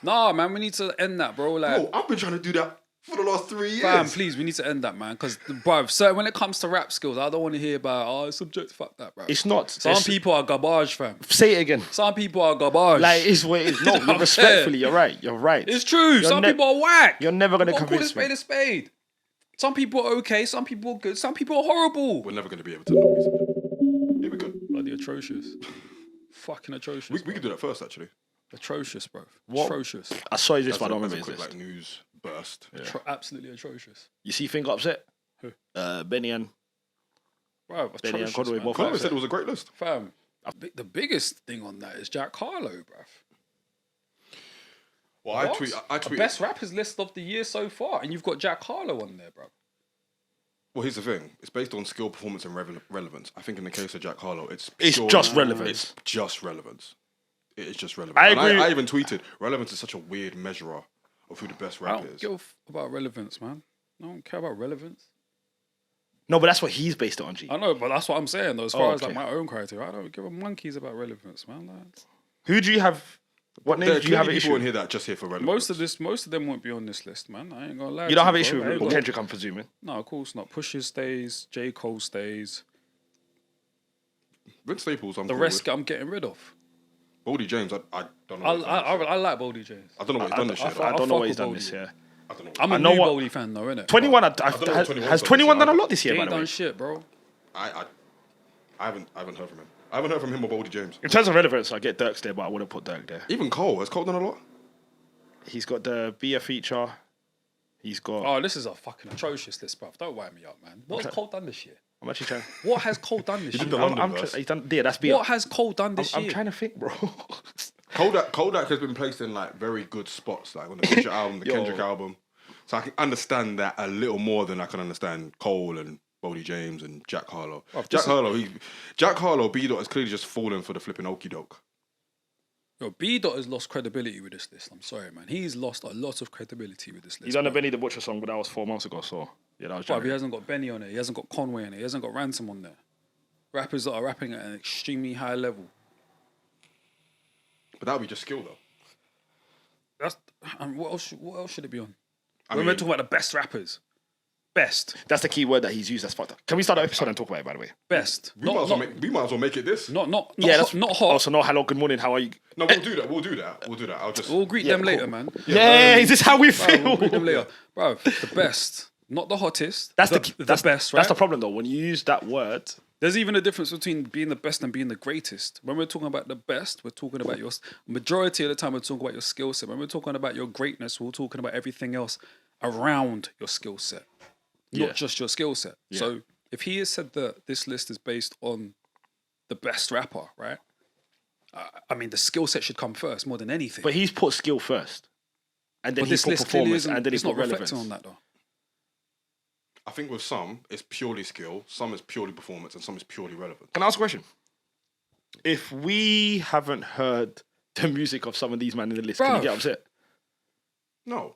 Nah, man, we need to end that, bro. Like, Bro, I've been trying to do that for the last 3 years. Fam, please, we need to end that, man. Because, bro, so when it comes to rap skills, I don't want to hear about, it's subject, fuck that, bro. It's not. Some people are garbage, fam. Say it again. Some people are garbage. Like, it's what it is. No, respectfully, you're right. You're right. It's true. Some people are whack. You're never going to Call convince me. a spade. Some people are okay, some people are good, some people are horrible. We're never going to be able to know these subjects. Yeah, we could. Bloody atrocious. Fucking atrocious. We could do that first, actually. Atrocious, bro. What? Atrocious. I saw this, but I don't That's remember a quick, this. like, news burst. Yeah. Absolutely atrocious. You see Thing got upset? Who? Benny and... Bro, Benny and atrocious, Conway man. both Conway upset. said it was a great list. Fam, the biggest thing on that is Jack Harlow, bruv. Well, What? I The tweeted. best rappers list of the year so far, and you've got Jack Harlow on there, bro. Well, here's the thing. It's based on skill, performance, and relevance. I think in the case of Jack Harlow, it's just relevance. It's just relevance. It is just relevance. I And agree. I even tweeted, relevance is such a weird measurer of who the best I rapper don't is. give a about relevance, man. I don't care about relevance. No, but that's what he's based it on, G. I know, but that's what I'm saying, though. As far as like okay. my own criteria, I don't give a monkeys about relevance, man. Like, Who do you have... What There names are do you have an clearly people issue in with? here that are just here for relevance. most of them won't be on this list, man. I ain't gonna lie. You don't have an to issue bro. I ain't with gonna- Kendrick, I'm presuming? No, of course not. Pusha stays, J. Cole stays. Vince Staples, I'm The cool rest with. I'm getting rid of. Boldy James, I don't know. I, what he's done this year. I like Boldy James. I don't know what he's done this year. I though. I don't know fuck what he's with done Boldy. this year. I don't know. I'm a know new what- Boldy fan, though, innit? 21, don't know what 21's has done 21 this done a year. lot this He year, by ain't the way? done shit, bro. I haven't heard from him. I haven't heard from him or Boldy James. In terms of relevance, I get Dirk's there, but I wouldn't put Dirk there. Even Cole. Has Cole done a lot? He's got the Be a feature. He's got... Oh, this is a fucking atrocious list, bruv. Don't wind me up, man. What has Cole done this year? I'm actually trying... What has Cole done this did year? the London verse. he's done... Yeah, that's Be a... What has Cole done this I'm year? trying to think, bro. Kodak has been placed in like very good spots, like on the Future album, the Yo. Kendrick album. So I can understand that a little more than I can understand Cole and Boldy James and Jack Harlow. Oh, Jack Harlow, B Dot has clearly just fallen for the flipping okie doke. Yo, B Dot has lost credibility with this list. I'm sorry, man. He's lost a lot of credibility with this list. He's on the bruv. Benny the Butcher song, but that was 4 months ago, so... Yeah, that was Bruv, January. he hasn't got Benny on it. He hasn't got Conway on it. He hasn't got Ransom on there. Rappers that are rapping at an extremely high level. But that would be just skill though. That's and what else should it be on? I When mean, we're talking about the best rappers. Best. That's the key word that he's used. That's fucked up. Can we start the episode and talk about it, by the way? Best. we might as well make it this. not That's hot. Also, no, hello, good morning, how are you? No, we'll do that. We'll do that. I'll just. We'll greet them later, man. Yeah, is this how we Bro, feel? we'll greet them later. Bro, the best. Not the hottest. That's the best, right? That's the problem, though. When you use that word, There's even a difference between being the best and being the greatest. When we're talking about the best, we're talking about your majority of the time we're talking about your skill set. When we're talking about your greatness, we're talking about everything else around your skill set, not just your skill set. So if he has said that this list is based on the best rapper, right? I mean, the skill set should come first more than anything. but he's put skill first, and then But he's this put list clearly performance, isn't. and then It's he's not put relevance. reflecting on that though. I think with some it's purely skill, some is purely performance, and some is purely relevant. Can I ask a question? If we haven't heard the music of some of these men in the list, can Bruv. you get upset? No,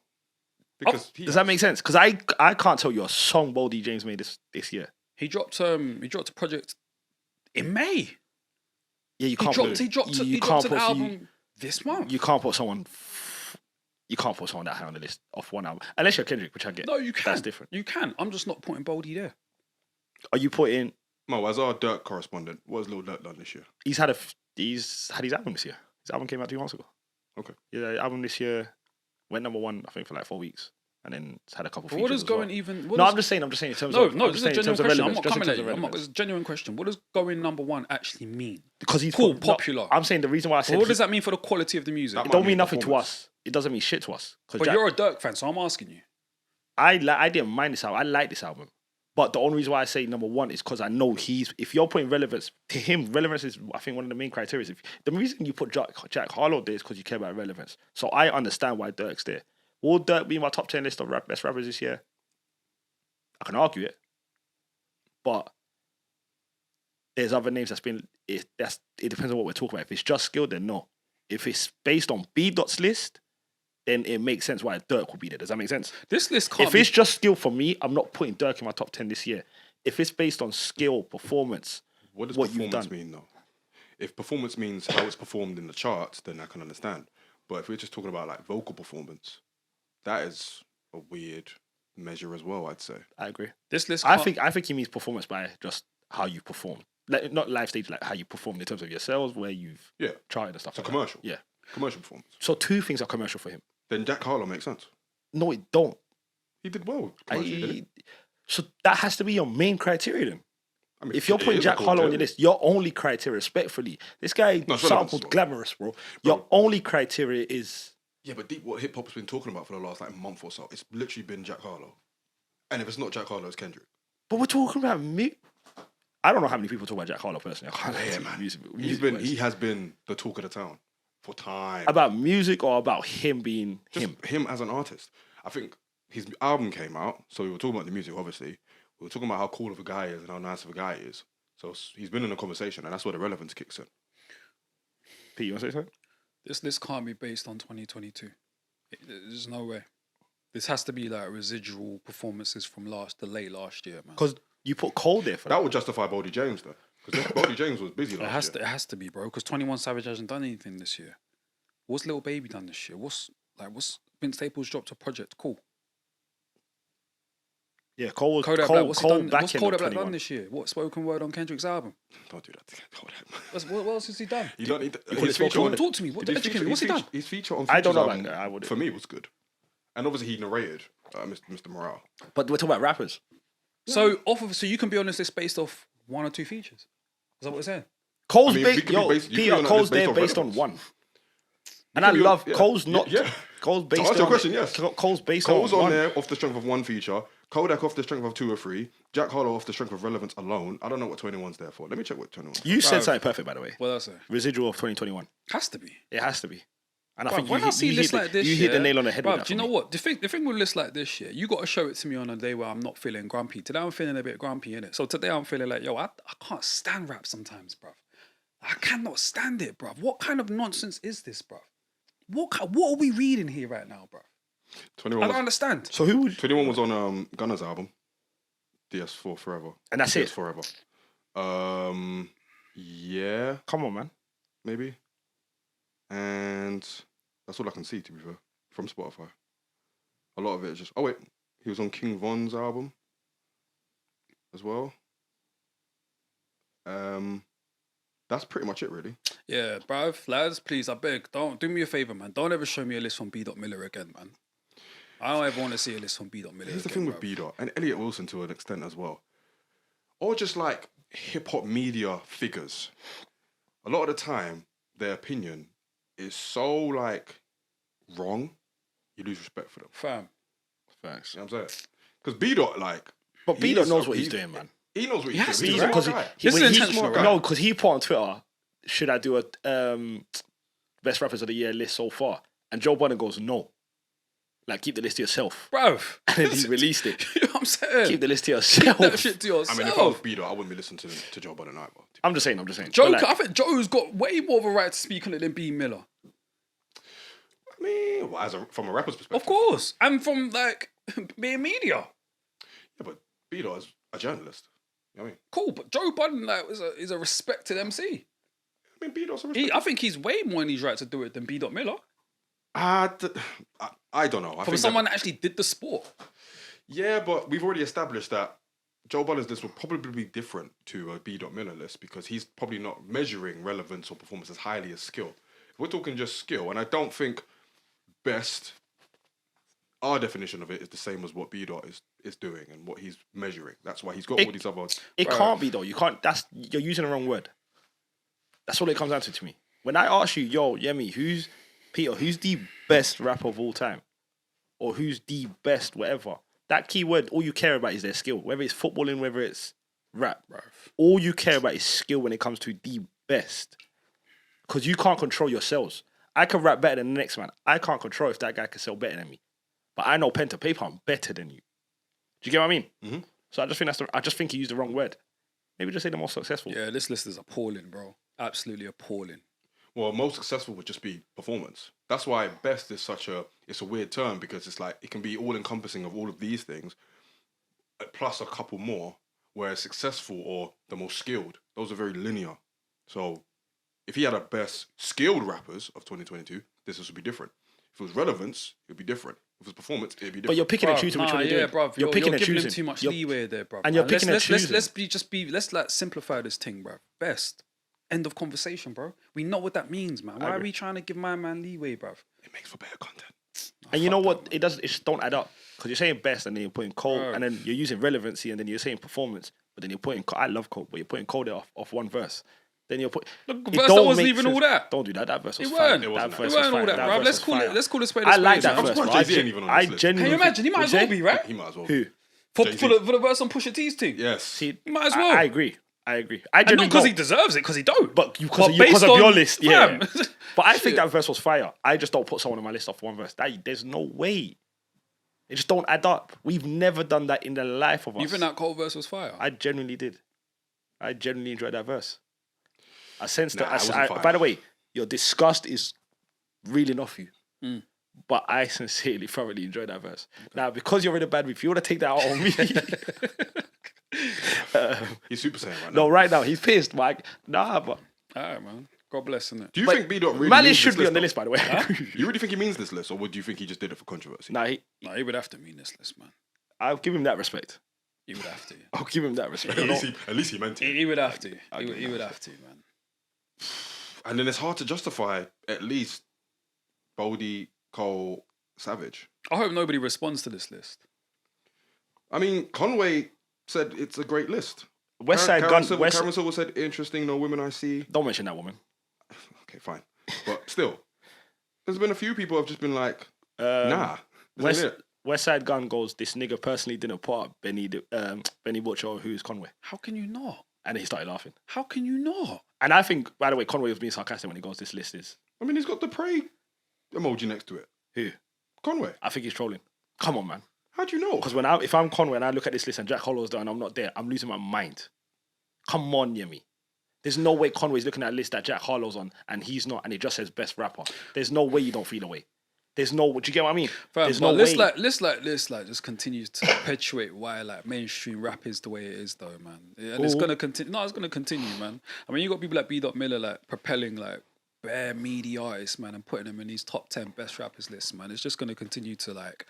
because Does that make sense? Because I can't tell you a song Boldy James made this year. He dropped a project in May. Yeah, you He can't. dropped an album this month. You can't put someone. You can't put someone that high on the list off one album, unless you're Kendrick, which I get. No, you can. That's different. You can. I'm just not putting Boldy there. Are you putting? Mo, as our Dirk correspondent, what has Lil Durk done this year? He's had his album this year. His album came out 2 months ago. Okay. Yeah, the album this year went #1, I think, for like 4 weeks, and then it's had a couple. But what features is as well. going even? No, I'm just saying in terms of. No, this is a genuine question. I'm not coming at you. Relevance. It's a genuine question. What does going #1 actually mean? Because he's Cool, popular. I'm saying the reason why I said But what does that mean for the quality of the music? That it don't might mean be nothing to performance. us. It doesn't mean shit to us. But you're a Dirk fan, so I'm asking you. I didn't mind this album. I like this album. But the only reason why I say #1 is because I know if you're putting relevance to him, relevance is, I think, one of the main criteria. The reason you put Jack Harlow there is because you care about relevance. So I understand why Dirk's there. Will Dirk be in my top 10 list of best rappers this year? I can argue it. But there's other names it depends on what we're talking about. If it's just skill, then no. If it's based on B Dot's list, then it makes sense why Dirk will be there. Does that make sense? This list can't If it's just skill for me, I'm not putting Dirk in my top 10 this year. If it's based on skill, performance, What does what you've performance done. mean though? If performance means how it's performed in the charts, then I can understand. But if we're just talking about like vocal performance, that is a weird measure as well, I'd say. I agree. This list, I think he means performance by just how you perform, like, not live stage, like how you perform in terms of your sales, where you've charted and stuff. So like commercial. That. Yeah, Commercial performance. So 2 things are commercial for him. Then Jack Harlow makes sense. No, it don't. He did well commercially, didn't he? So that has to be your main criteria then. I mean, If you're it putting is Jack a Harlow on good your list, your only criteria, respectfully, this guy No, it's relevance, sampled bro. glamorous, bro. Your only criteria is Yeah, but deep what hip hop's been talking about for the last like month or so, it's literally been Jack Harlow. And if it's not Jack Harlow, it's Kendrick. But we're talking about me. I don't know how many people talk about Jack Harlow personally. I can't lie to you. man. Music He has been the talk of the town for time. about music or about him being Just him as an artist. I think his album came out, so we were talking about the music, obviously. We were talking about how cool of a guy he is and how nice of a guy he is. So he's been in a conversation, and that's where the relevance kicks in. Pete, you want to say something? this list can't be based on 2022. There's no way. This has to be like residual performances from the late last year, man. Because you put Cole there for That would justify Boldy James, though. Because Boldy James was busy It last year. has to be, bro. Because 21 Savage hasn't done anything this year. What's Lil Baby done this year? What's Vince Staples dropped a project? Cool. Yeah, Cole Kodak Black. What's Cole he done? back What's in Kodak at Black done 21. this year? What spoken word on Kendrick's album? Don't do that. What else has he done? You don't need put his his feature spoken on Talk to me. What his educate feature- me? What's he his done? feature- His feature on I don't Future's know album, that guy, I wouldn't- for me, was good. And obviously he narrated Mr. Morale. But we're talking about rappers. So so you can be on this list based off 1 or 2 features. Is that what we're saying? Cole's I mean, we could be yo, based- you could be Peter, on that Cole's list based there on based on relevance. one. And I can be on- love yeah. Cole's not. Yeah. Cole's based To answer on your question, yes. Cole's based Cole's on on one. there off the strength of one feature. Kodak off the strength of 2 or 3. Jack Harlow off the strength of relevance alone. I don't know what 21's there for. Let me check what 21's. You said Bruv. something perfect, by the way. What else? Residual of 2021. Has to be. It has to be. And I Bruv, think when I see lists like this, you hit the nail on the head. Bruv, with that do you for know me. what? The thing with lists like this, yeah, you got to show it to me on a day where I'm not feeling grumpy. Today I'm feeling a bit grumpy, innit? So today I'm feeling like, yo, I can't stand rap sometimes, bruv. I cannot stand it, bruv. What kind of nonsense is this, bruv? What are we reading here right now, bruv? 21 I was, don't understand. So who would? 21 was on Gunna's album. DS4 Forever. And that's DS it. Forever. Yeah, Come on, man. maybe. And that's all I can see, to be fair, from Spotify. A lot of it is just... Oh, wait. He was on King Von's album as well. That's pretty much it, really. Yeah, bruv, lads, please, I beg, don't do me a favor, man. Don't ever show me a list from B. Miller again, man. I don't ever want to see a list from B. Miller. Here's the again, thing with bruv. B-Dot and Elliot Wilson to an extent as well. Or just like hip-hop media figures. A lot of the time, their opinion is so like wrong, you lose respect for them. Fam. Thanks. You know what I'm saying? Because B-Dot, like... But B-Dot he's knows a- what he's doing, man. He knows what He he's has doing. to, He's a right? smart Because guy. This is when intentional, right? No, because he put on Twitter, should I do a best rappers of the year list so far? And Joe Budden goes, no. Like, keep the list to yourself. Bruv. And then he released it. You know what I'm saying? Keep the list to Keep yourself. that shit to yourself. I mean, if I was B-Dot, I wouldn't be listening to Joe Budden either. I'm just saying. Joe, But, like, I think Joe's got way more of a right to speak on it than B. Miller. I mean, well, from a rapper's perspective. Of course. And from, like, being media. Yeah, but B-Dot is a journalist. You know what I mean? Cool, but Joe Budden, like, is a respected MC. I mean, B-Dot's a I think he's way more in his right to do it than B. Miller. I don't know. I From think someone that actually did the sport. Yeah, but we've already established that Joe Budden's list will probably be different to a B. Miller list because he's probably not measuring relevance or performance as highly as skill. If we're talking just skill, and I don't think best, our definition of it is the same as what B. is doing and what he's measuring. That's why he's got all these other... it can't be, though. You can't. You're using the wrong word. That's all it comes down to me. When I ask you, yo, Yemi, who's the best rapper of all time? Or who's the best whatever? That keyword, all you care about is their skill. Whether it's footballing, whether it's rap. All you care about is skill when it comes to the best. Because you can't control your sales. I can rap better than the next man. I can't control if that guy can sell better than me. But I know pen to paper, I'm better than you. Do you get what I mean? Mm-hmm. So I just think he used the wrong word. Maybe just say the most successful. Yeah, this list is appalling, bro. Absolutely appalling. Well, most successful would just be performance. That's why best is it's a weird term because it's like it can be all encompassing of all of these things, plus a couple more. Whereas successful or the most skilled, those are very linear. So if he had a best skilled rappers of 2022, this would be different. If it was relevance, it would be different. If it was performance, it'd be different. But you're picking and choosing which one you're doing. bruv. You're picking and giving choosing. him too much You're- leeway there, bruv. and you're Man. picking and choosing. Let's like simplify this thing, bruv. Best. End of conversation, bro. We know what that means, man. Why are we trying to give my man leeway, bruv? It makes for better content. And you know what? It just don't add up. Because you're saying best and then you're putting Cole Bro. and then you're using relevancy and then you're saying performance. But then you're putting, I love Cole, but you're putting Cole there off one verse. Then you're putting. Look, the verse that wasn't even all that. Don't do that. That verse was It fire. weren't. That It verse weren't was all fire. that, That bruv. verse Let's was call fire. it a spade. I like that man. verse. surprised bro. Jay-Z ain't even on I this list. genuinely. Can you imagine? He might as well be, right? He might as well. Who? For Jay-Z. the verse on Pusha T's team. Yes. See, He might as well. I agree. I And genuinely not because he don't. deserves it, because he don't. But because based of on- your list, yeah. Fam. But I think that verse was fire. I just don't put someone on my list off one verse. There's no way. It just don't add up. We've never done that in the life of us. You think that Cole verse was fire? I genuinely did. I genuinely enjoyed that verse. I sensed Nah, it wasn't fire. by the way, your disgust is reeling off you. Mm. But I sincerely, thoroughly enjoyed that verse. Now, because you're in a bad mood, if you want to take that out on me, He's Super Saiyan right now. no, right now he's pissed, Mike. Nah, but All right, man. God bless, innit? Do you think B Dot really Malice means should this be on the though? list, by the way. You really think he means this list, or would you think he just did it for controversy? Nah, No, he would have to mean this list, man. I'll give him that respect. He would have to. I'll give him that respect. At least he meant it. He would have to. He would have to, man. And then it's hard to justify at least Boldy, Cole, Savage. I hope nobody responds to this list. I mean, Conway said it's a great list. West Side Karen Gun. Silver, Karen Silver said interesting. No women I see. Don't mention that woman. Okay, fine. But still, there's been a few people have just been like, Um, nah. This ain't it. West Side Gun goes, this nigga personally didn't put up Benny Butcher, who's Conway. How can you not? And then he started laughing. How can you not? And I think, by the way, Conway was being sarcastic when he goes, this list is I mean, he's got the pray emoji next to it. who? Conway. I think he's trolling. Come on, man. How do you know? Because if I'm Conway and I look at this list and Jack Hollow's there and I'm not there, I'm losing my mind. Come on, Yemi. There's no way Conway's looking at a list that Jack Harlow's on and he's not, and it just says best rapper. There's no way you don't feel away. There's no. Do you get what I mean? Fam, There's but no list way. like this just continues to perpetuate why like mainstream rap is the way it is, though, man. And it's gonna continue. No, it's gonna continue, man. I mean, you got people like B. Miller like propelling like bare meaty artists, man, and putting them in these top 10 best rappers lists, man. It's just gonna continue to like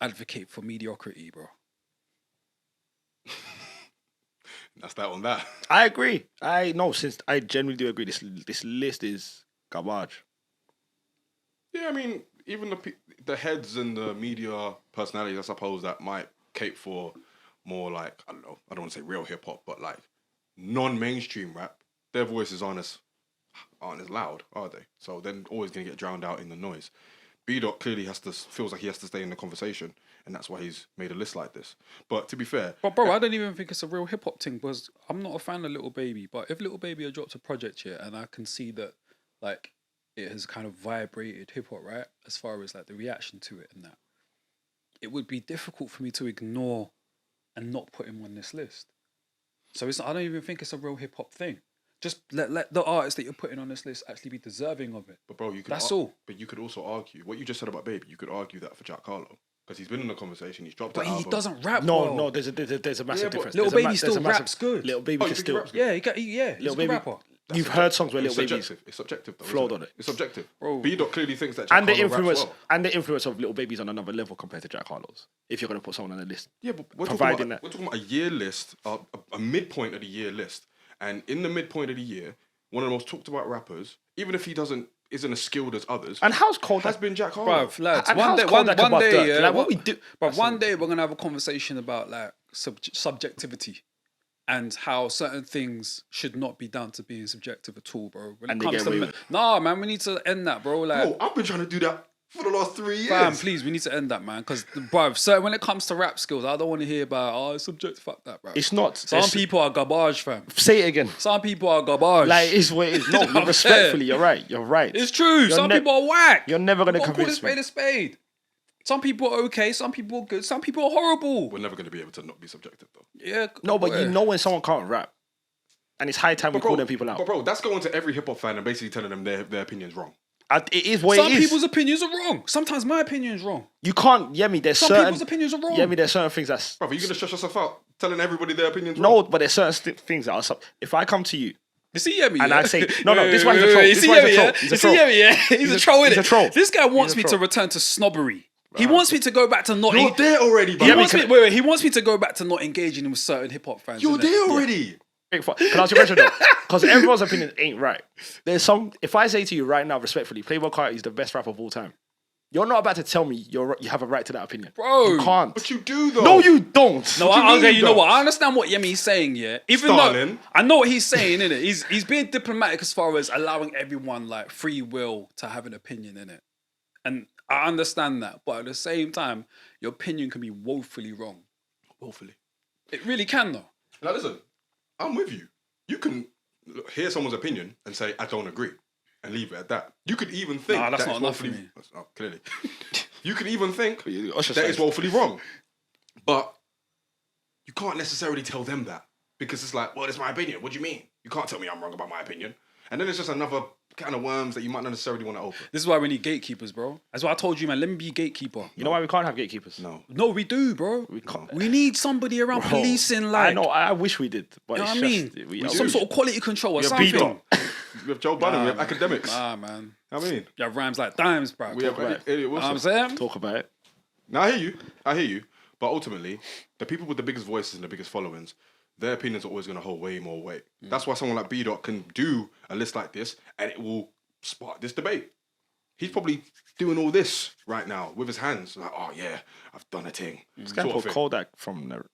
advocate for mediocrity, bro. That's that on that. I agree. I genuinely do agree. This list is garbage. Yeah, I mean, even the heads and the media personalities, I suppose, that might cape for more like, I don't know, I don't want to say real hip hop, but like non-mainstream rap, their voices aren't as loud, are they? So they're always going to get drowned out in the noise. B-Dot clearly feels like he has to stay in the conversation, and that's why he's made a list like this. But to be fair... But bro, I don't even think it's a real hip hop thing, because I'm not a fan of Little Baby, but if Little Baby had dropped a project here and I can see that like it has kind of vibrated hip hop, right? As far as like the reaction to it and that, it would be difficult for me to ignore and not put him on this list. So I don't even think it's a real hip hop thing. Just let the artists that you're putting on this list actually be deserving of it. But bro, you could That's all. But you could also argue what you just said about Baby. You could argue that for Jack Harlow because he's been in the conversation. He's dropped. But an he album. doesn't rap. No, well. no, there's a massive but difference. Lil There's a Baby there's still a massive- raps good. Little Baby Oh, can you think he still. raps good? Yeah, he's Lil a good Baby- rapper. You've heard songs where It's Little Baby's subjective. It's subjective. Though, flowed isn't on it. It's subjective. Bro. B-Dot clearly thinks that Jack and the Harlow raps influence well. and the influence of Little Baby's on another level compared to Jack Harlow's. If you're gonna put someone on the list, Yeah, but we're providing talking about a year list, a midpoint of the year list, and in the midpoint of the year, one of the most talked about rappers, even if he isn't as skilled as others, and how's Cole has been Jack Harlow. Bruv, lads, And one how's day, Cole one like above day, Dirk? yeah, Like, what we do- But one day we're gonna have a conversation about like subjectivity and how certain things should not be down to being subjective at all, bro. When And it they comes get away to with it. nah, man, we need to end that, bro. Like, Bro, I've been trying to do that for the last 3 years. fam, please, we need to end that, man. Because, bruv, so when it comes to rap skills, I don't want to hear about it's subjective. Fuck that, bro. it's not. Some people are garbage, fam. Say it again. Some people are garbage. Like it's what it is. No, You know what I'm respectfully, saying? you're right. You're right. It's true. Some ne- people are whack. You're never gonna Gotta call a convince spade me. a spade. Some people are okay. Some people are good. Some people are horrible. We're never going to be able to not be subjective, though. Yeah. No, but you know when someone can't rap, and it's high time we call them people But out. bro, that's going to every hip hop fan and basically telling them their opinion's wrong. It is what Some it is. people's opinions are wrong. Sometimes my opinion's wrong. You can't. Yeah, me. There's Some certain. people's opinions are wrong. Yeah, me. There's certain things that's Bro, are you going to stress yourself out telling everybody their opinion's no, wrong? but there's certain things that are. If I come to you You see Yemi, And yeah? I say, no, this is why he's a troll. You This see is why he's a Yemi, troll. yeah? He's You a see troll. Yemi, yeah? He's a troll, He's a innit? troll. This guy wants He's a me to troll. return to snobbery. He wants me to go back to not. You're there already, bro. He wants me. Wait. He wants me to go back to not engaging with certain hip hop fans. You're innit? there already. Can I ask you a question though? Because everyone's opinion ain't right. There's some. If I say to you right now, respectfully, Playboi Carti is the best rapper of all time. You're not about to tell me you have a right to that opinion, Bro. You can't. But you do though. No, you don't. No, What do you okay, mean, you know though? what? I understand what Yemi's saying, yeah. Even Stalin. though I know what he's saying, innit? He's being diplomatic as far as allowing everyone like free will to have an opinion in it. And I understand that, but at the same time, your opinion can be woefully wrong. Woefully. It really can though. Now listen, I'm with you. You can hear someone's opinion and say, I don't agree, and leave it at that. You could even think Nah, that's that not it's enough for woefully... me. That's not, clearly. You could even think Usher that says- it's woefully wrong. But you can't necessarily tell them that. Because it's like, well, it's my opinion. What do you mean? You can't tell me I'm wrong about my opinion. And then it's just another kind of worms that you might not necessarily want to open. This is why we need gatekeepers, bro. That's why I told you, man. Let me be gatekeeper. You know why we can't have gatekeepers? No. No, we do, bro. We can't. We need somebody around Bro, policing, like, I know. I wish we did, but you know it's what I just mean? we Some sort of quality control or have something. B-Dot. We have Joe Budden, we have man. academics. Nah, man. I mean, You have rhymes like dimes, bro. we have about Elliot You know what I'm Wilson. saying? talk about it. Now, I hear you. But ultimately, the people with the biggest voices and the biggest followings, their opinions are always going to hold way more weight. That's why someone like B-Dot can do a list like this and it will spark this debate. He's probably doing all this right now with his hands. Like, oh yeah, I've done a thing. This guy Sort of called thing. Kodak from the.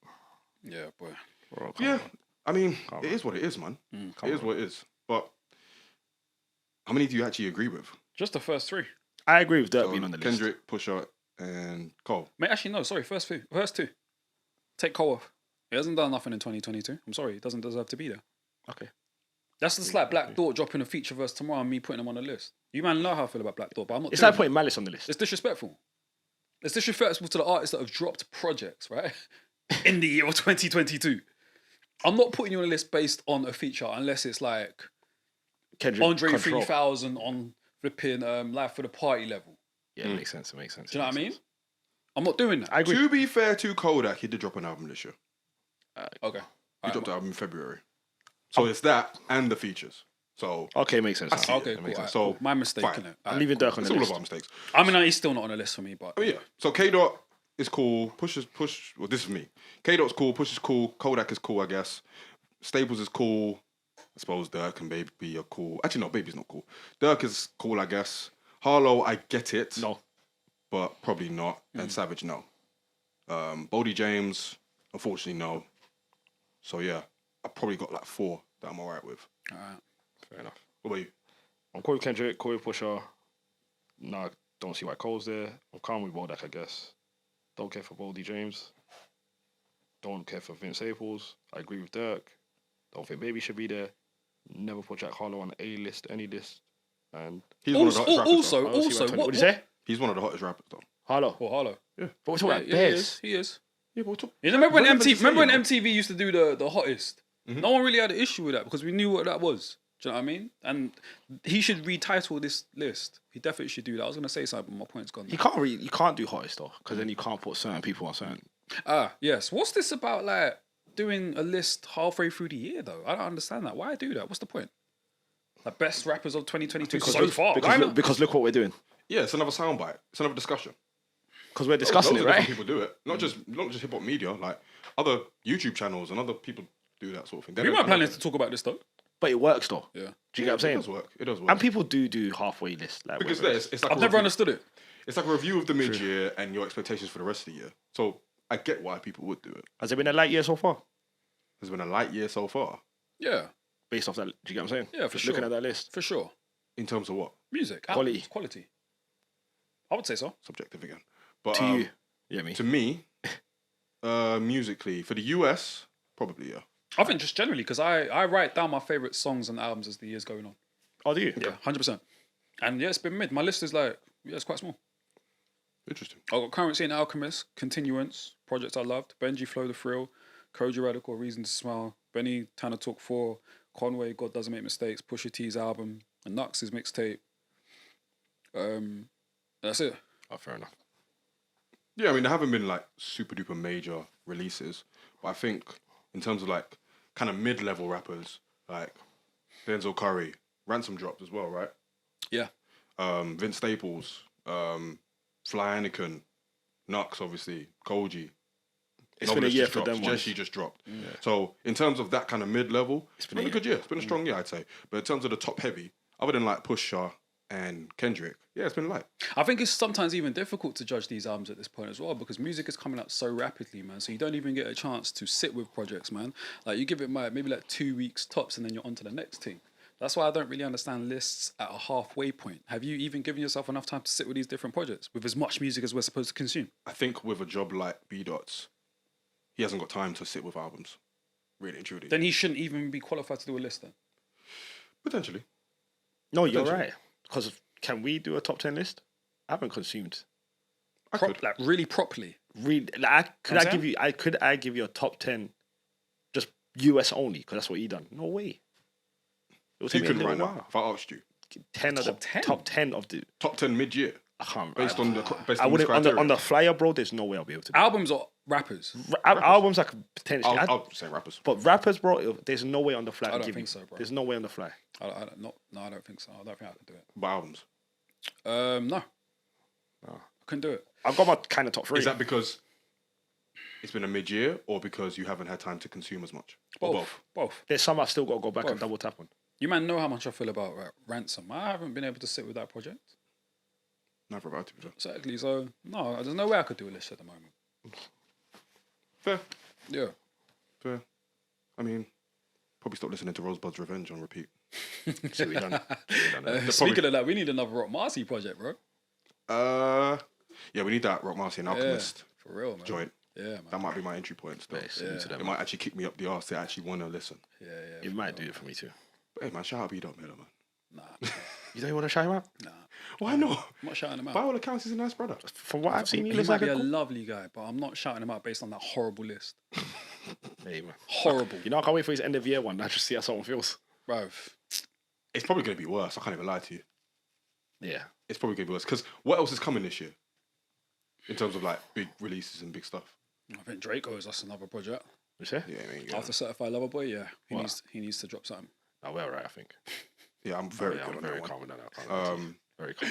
Yeah, boy. Bro, come Yeah, on. I mean, it is what it is, man. It is what it is. But how many do you actually agree with? Just the first three. I agree with Dirk being on the list. Kendrick, Pusha, and Cole. Mate, actually, no, sorry, first two. Take Cole off. He hasn't done nothing in 2022. I'm sorry, he doesn't deserve to be there. Okay. That's just like Black Thought dropping a feature verse tomorrow and me putting him on the list. You man know how I feel about Black Thought, but I'm not It's doing like putting Malice on the list. It's disrespectful. It's disrespectful to the artists that have dropped projects, right? In the year of 2022. I'm not putting you on a list based on a feature unless it's like Kendrick, Andre Control. 3000 on flipping Life for the Party level. Yeah, it makes sense. It makes sense. Do you know what I mean? I'm not doing that. I agree. To be fair to Kodak, he did drop an album this year. Okay. He dropped the album in February. So it's that and the features. So Okay, makes sense. I see now. it. Okay, That cool. makes Alright, sense. So, cool. My mistake, fine. innit? I'm leaving Dirk on it's the all list. of our mistakes. I mean, he's still not on the list for me, but I mean, yeah. So K Dot is cool. Push. Well, this is me. K Dot's cool. Push is cool. Kodak is cool, I guess. Staples is cool. I suppose Dirk and Baby are cool. Actually, no, Baby's not cool. Dirk is cool, I guess. Harlow, I get it. No. But probably not. And Savage, no. Bodie James, unfortunately, no. So yeah, I probably got like 4 that I'm alright with. alright. Fair enough. What about you? I'm cool with Kendrick, cool with Pusha. Nah, don't see why Cole's there. I'm calm with Bodak, I guess. Don't care for Boldy James. Don't care for Vince Staples. I agree with Dirk. Don't think Baby should be there. Never put Jack Harlow on a list, any list. And He's one of the hottest rappers. though. I don't see why Tony- what did you say? He's one of the hottest rappers, though. Harlow. Or Harlow. But we're talking about he Bears. is. He is. Yeah, but You remember when relevant to say, Remember when you know? MTV used to do the hottest? No one really had an issue with that because we knew what that was. Do you know what I mean? And he should retitle this list. He definitely should do that. I was gonna say something, but my point's gone. You can't do hottest though, because then you can't put certain people on certain. Yes. What's this about? Like doing a list halfway through the year though? I don't understand that. Why do that? What's the point? The best rappers of 2022 so far. Why not? Because look what we're doing. Yeah, it's another soundbite. It's another discussion. Because we're discussing Loads it, of right? different people do it. Not just hip hop media. Like other YouTube channels and other people do that sort of thing. They We don't- weren't planning to talk about this though. But it works though. Yeah. Do you get what I'm It saying? does work. It does work. And people do halfway lists. Like Because whether it's like I've a never review. understood it. It's like a review of the mid-year and your expectations for the rest of the year. So I get why people would do it. has it been a light year so far? There's been a light year so far. Yeah. Based off that, do you get what I'm saying? Yeah, for Just sure. looking at that list. For sure. In terms of what? Music. Quality. Albums, quality. I would say so. Subjective again. But To you. Yeah, me. to me, musically, for the US, probably, yeah. I think just generally because I write down my favorite songs and albums as the year's going on. Oh, do you? Yeah, 100%. And yeah, it's been mid. My list is like it's quite small. Interesting. I got Currency and Alchemist, Continuance, projects I loved, Benji Flow the Thrill, Koji Radical, Reason to Smile, Benny Tanner Talk 4, Conway God Doesn't Make Mistakes, Pusha T's album, and Nux's mixtape. That's it. Oh, fair enough. Yeah, I mean, there haven't been like super duper major releases, but I think in terms of like kind of mid-level rappers, like Denzel Curry, Ransom dropped as well, right? Yeah. Vince Staples, Fly Anakin, Nux, obviously, Koji. It's been a year for dropped. them ones. Jesse just dropped. So in terms of that kind of mid-level, it's been a good year. It's been a strong year, I'd say. But in terms of the top heavy, other than like Pusha and Kendrick, yeah, it's been light. I think it's sometimes even difficult to judge these albums at this point as well because music is coming out so rapidly, man. So you don't even get a chance to sit with projects, man. Like you give it maybe like 2 weeks tops and then you're on to the next thing. That's why I don't really understand lists at a halfway point. Have you even given yourself enough time to sit with these different projects with as much music as we're supposed to consume? I think with a job like B Dot's, he hasn't got time to sit with albums, really and truly. Then he shouldn't even be qualified to do a list then. Potentially. No, you're Potentially. right. Because can we do a top 10 list? I haven't consumed. I could. Like really properly. Could I give you a top 10 just US only? Because that's what he done. No way. It would So you take me a couldn't little right now, while. if I asked you. 10 of the Top 10? top 10 of the. Top 10 mid-year, I can't. based on the I this wouldn't criteria. on the flyer, bro. There's no way I'll be able to. Do. Albums or rappers? Albums I could potentially. I'll say rappers. But rappers, bro, there's no way on the fly. I I'll don't give think you. so, bro. There's no way on the fly. I don't think so. I don't think I can do it. But albums. No. I couldn't do it. I've got my kind of top 3. Is that because it's been a mid-year or because you haven't had time to consume as much? Or both? Both. There's some I've still got to go back and Both. double tap on. You man know how much I feel about Ransom. I haven't been able to sit with that project. Never about to be fair. Exactly. So no, there's no way I could do a list at the moment. Fair. Yeah. Fair. I mean, probably stop listening to Rosebud's Revenge on repeat. So we done. it. Speaking of that, we need another Rock Marcy project, bro. Yeah, we need that Rock Marcy and Alchemist For real, man. joint. Yeah, man. That might be my entry point still. Salute to them. It might actually kick me up the arse to actually want to listen. Yeah. It might do it for me too. But hey, man, shout out B Dot Miller, man. Nah. You don't want to shout him out? Nah. Why not? I'm not shouting him By out. all accounts, he's a nice brother. From what I've seen, he He looks might like be a a cool. lovely guy, but I'm not shouting him out based on that horrible list. Hey, man. Horrible. You know, I can't wait for his end of year one. I just see how someone feels. Bro. It's probably going to be worse. I can't even lie to you. Yeah. It's probably going to be worse. Because what else is coming this year? In terms of like big releases and big stuff. I think Draco's that's another project. You see? Yeah, I mean, yeah. After Certified Lover Boy, yeah. What? He needs to drop something. Oh, we're all right, I think. Yeah, I'm very Yeah, good I'm on very that calm one. with that. Very calm.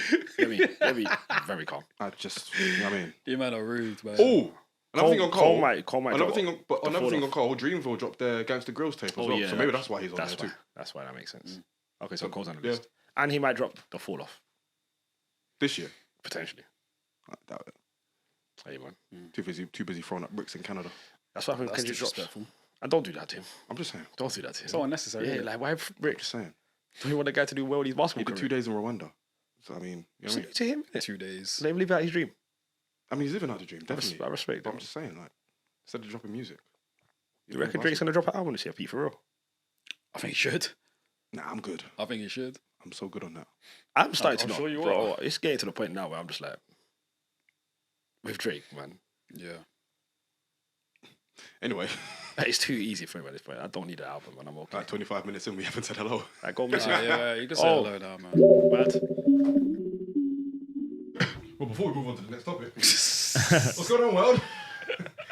Let me, very calm. I just, you know what I mean? You man are rude, man. Oh, another thing on Cole. Cole might Another drop thing on, but the another fall thing off. on Cole, Dreamville dropped their Gangsta Grills tape as well. yeah, So maybe that's why he's on that's there why. too. That's why that makes sense. Okay, so So, Cole's on the yeah. list. And he might drop the fall off, This year. potentially. I doubt it. Hey, man. Too busy throwing up bricks in Canada. That's what happens when That's Kendrick drops. disrespectful. And don't do that to him. I'm just saying. Don't do that to him. So unnecessary. Yeah, isn't it? like, why bricks? Just saying. Don't you want the guy to do well with his He basketball did 2 career? days in Rwanda. So I mean, you know what I mean? Salute to him, innit? 2 days. Let him live out his dream. I mean, he's living out the dream, definitely. I respect But that. I'm just saying, like, instead of dropping music. You reckon Drake's gonna drop an album this year, Pete, for real? I think he should. Nah, I'm good. I think he should. I'm so good on that. I'm starting I'm to know, sure you bro. are. It's getting to the point now where I'm just like, with Drake, man, Yeah. Anyway, it's too easy for him at this point. I don't need an album, man. I'm okay. like 25 minutes in, we haven't said hello. Like, go miss Yeah, you can say Oh. hello now, man. Mad. Well, before we move on to the next topic, what's going on, world?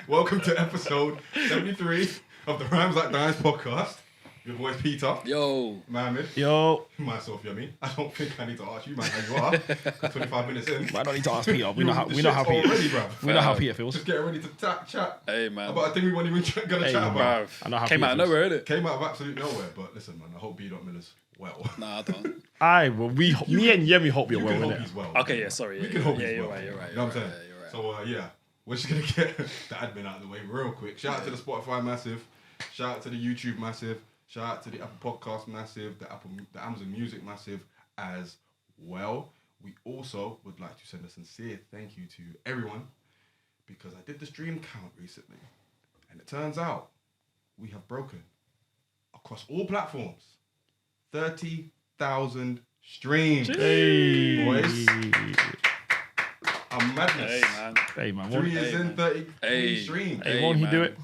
Welcome to episode 73 of the Rhymes Like Dimes podcast. Your boy's Peter, Yo. Mohammed, Yo, myself, Yummy. I don't think I need to ask you, man, how you are. 'Cause 25 minutes in. I don't need to ask Peter. We know how The we know how shit's Peter. already, bruv. We know how Peter feels. Just getting ready to chat Hey, man. about a thing we weren't even gonna Hey, chat man. about. Bruv. I know how Came Peter out of feels. nowhere, innit? Came out of absolute nowhere, but listen, man, I hope B. Miller's well. Nah, I don't. Aye, well, me and Yemi hope you're You well, can hope innit? he's well. Okay, yeah, sorry. We Yeah, can hope yeah, he's you're well. right, you're right. You know what I'm saying? Yeah, you're right. So, yeah, we're just going to get the admin out of the way real quick. Shout out to the Spotify massive. Shout out to the YouTube massive. Shout out to the Apple Podcast massive. The Amazon Music massive as well. We also would like to send a sincere thank you to everyone because I did the stream count recently. And it turns out we have broken across all platforms 30,000 streams. Hey, Boys. A madness. Hey, man. Hey, man. 3 years in, 30 Hey. streams. Hey, Won't he man. do it?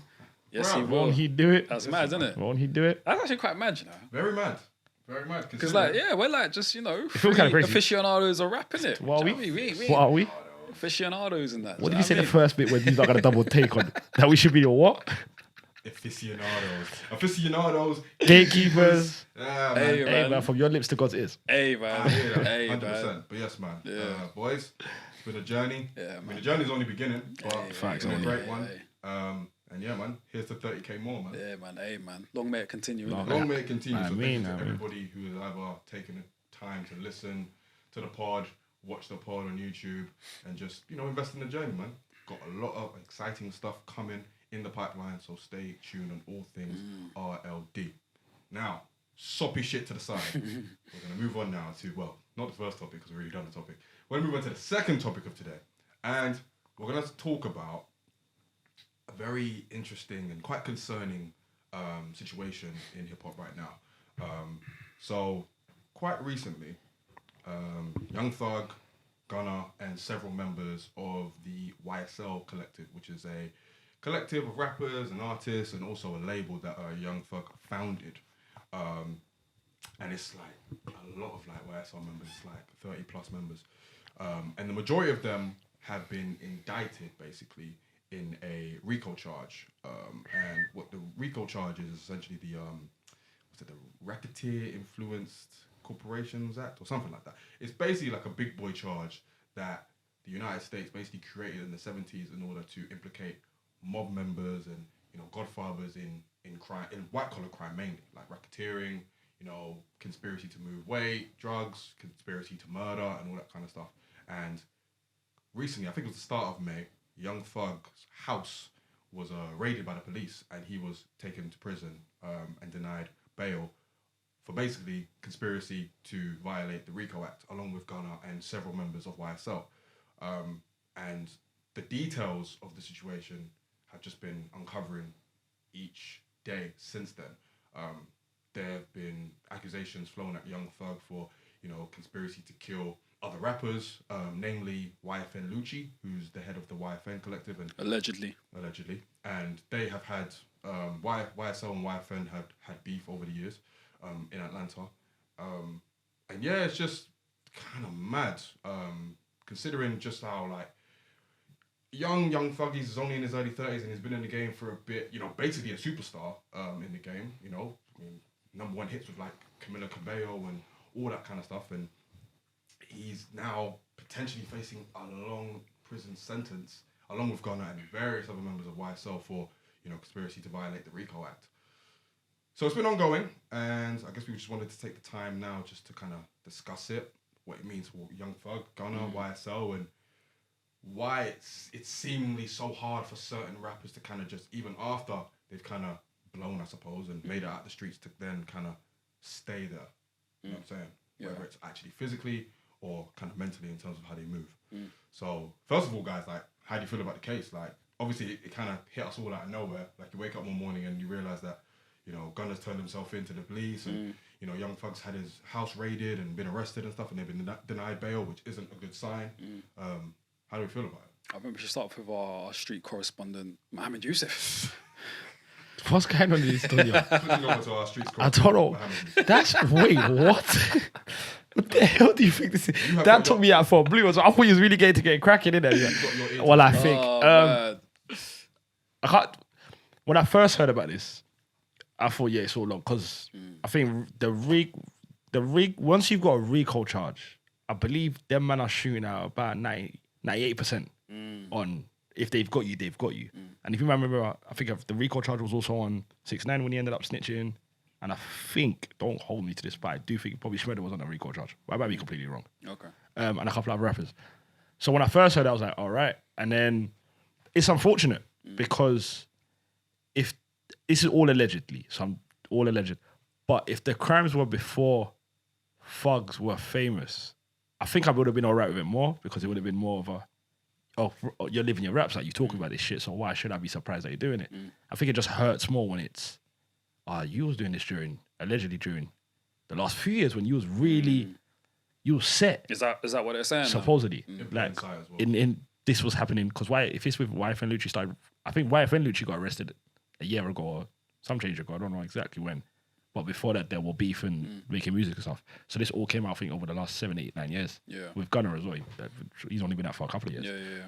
Yes, Bruv, he will. Won't he do it? That's mad, isn't it? Won't he do it? That's actually quite mad, you know. Very mad. Very mad. Because, like, yeah, we're like just, you know, feels kinda crazy. aficionados are rapping it. What are Do we? you know what I mean? What are we? Aficionados and that. What do did you say know the first bit when you not got a double take on? That we should be a what? Aficionados. Gatekeepers. Yeah, man. Hey, Hey, man, from your lips to God's ears. Hey, I man. hear that, Hey, 100%. man. But yes, man. Yeah. Boys, it's been a journey. Yeah, I mean, man. the journey's only beginning, but Hey, Facts, it's been a only. great one. Hey. And yeah, man, here's the 30k more, man. Yeah, man. Hey, man. Long may it continue. Long innit? Long may it continue. I So mean, thank you to I mean. everybody who has either taken the time to listen to the pod, watch the pod on YouTube, and just, invest in the journey, man. Got a lot of exciting stuff coming in the pipeline, so stay tuned on all things RLD. Now, soppy shit to the side. We're going to move on now to, well, not the first topic because we've already done the topic. We're going to move on to the second topic of today. And we're going to talk about a very interesting and quite concerning situation in hip-hop right now. So, quite recently, Young Thug, Gunna, and several members of the YSL collective, which is a collective of rappers and artists and also a label that Young Thug founded. And it's like a lot of YSL members, it's like 30 plus members. And the majority of them have been indicted basically in a RICO charge. And what the RICO charge is essentially the Racketeer Influenced Corporations Act or something like that. It's basically like a big boy charge that the United States basically created in the 70s in order to implicate mob members and godfathers in crime, in white collar crime mainly, like racketeering, conspiracy to move weight, drugs, conspiracy to murder, and all that kind of stuff. And recently, I think it was the start of May, Young Thug's house was raided by the police, and he was taken to prison and denied bail for basically conspiracy to violate the RICO Act, along with Gunna and several members of YSL. And the details of the situation have just been uncovering each day since then. There have been accusations flown at Young Thug for, conspiracy to kill other rappers, namely YFN Lucci, who's the head of the YFN collective. And Allegedly. And they have had, YSL and YFN had beef over the years in Atlanta. And yeah, it's just kind of mad, considering just how, Young Thug is only in his early 30s and he's been in the game for a bit, basically a superstar in the game, number one hits with Camila Cabello and all that kind of stuff. And he's now potentially facing a long prison sentence along with Gunna and various other members of YSL for, conspiracy to violate the RICO Act. So it's been ongoing, and I guess we just wanted to take the time now just to kind of discuss it, what it means for Young Thug, Gunna, YSL, and why it's seemingly so hard for certain rappers to kind of just, even after they've kind of blown, I suppose, and made it out the streets, to then kind of stay there. You know what I'm saying? Yeah. Whether it's actually physically or kind of mentally in terms of how they move. So first of all, guys, how do you feel about the case? Obviously it kind of hit us all out of nowhere. You wake up one morning and you realize that, Gunna's turned himself into the police and, Young Thug's had his house raided and been arrested and stuff, and they've been denied bail, which isn't a good sign. How do we feel about it? I think we should start off with our street correspondent, Mohammed Youssef. What's going on in this studio? Flipping over to our streets. I don't know. That's wait, what? What the hell do you think this is? That took me out for a blue. So I thought he was really getting to get cracking in there. Yeah. Well, I think Man. I can't. When I first heard about this, I thought, yeah, it's all long because I think once you've got a RICO charge, I believe them men are shooting out about 98% on if they've got you, they've got you. And if you remember, I think the RICO charge was also on 6ix9ine when he ended up snitching. And I think, don't hold me to this, but I do think probably Shredder was on a RICO charge. But I might be completely wrong. Okay. And a couple of other rappers. So when I first heard that, I was like, all right. And then it's unfortunate because if this is all allegedly, so I'm all alleged. But if the crimes were before thugs were famous, I think I would have been all right with it more because it would have been more of a, you're living your raps, you're talking about this shit, so why should I be surprised that you're doing it? I think it just hurts more when it's, you was doing this allegedly during the last few years when you was really, you was set. Is that what they're saying? Supposedly. Like, well. In this was happening, because if it's with YFN Lucci started, I think YFN Lucci got arrested a year ago or some change ago, I don't know exactly when. But before that, there were beef and making music and stuff. So this all came out, I think, over the last 7, 8, 9 years. Yeah. With Gunna as well. He's only been out for a couple of years. Yeah.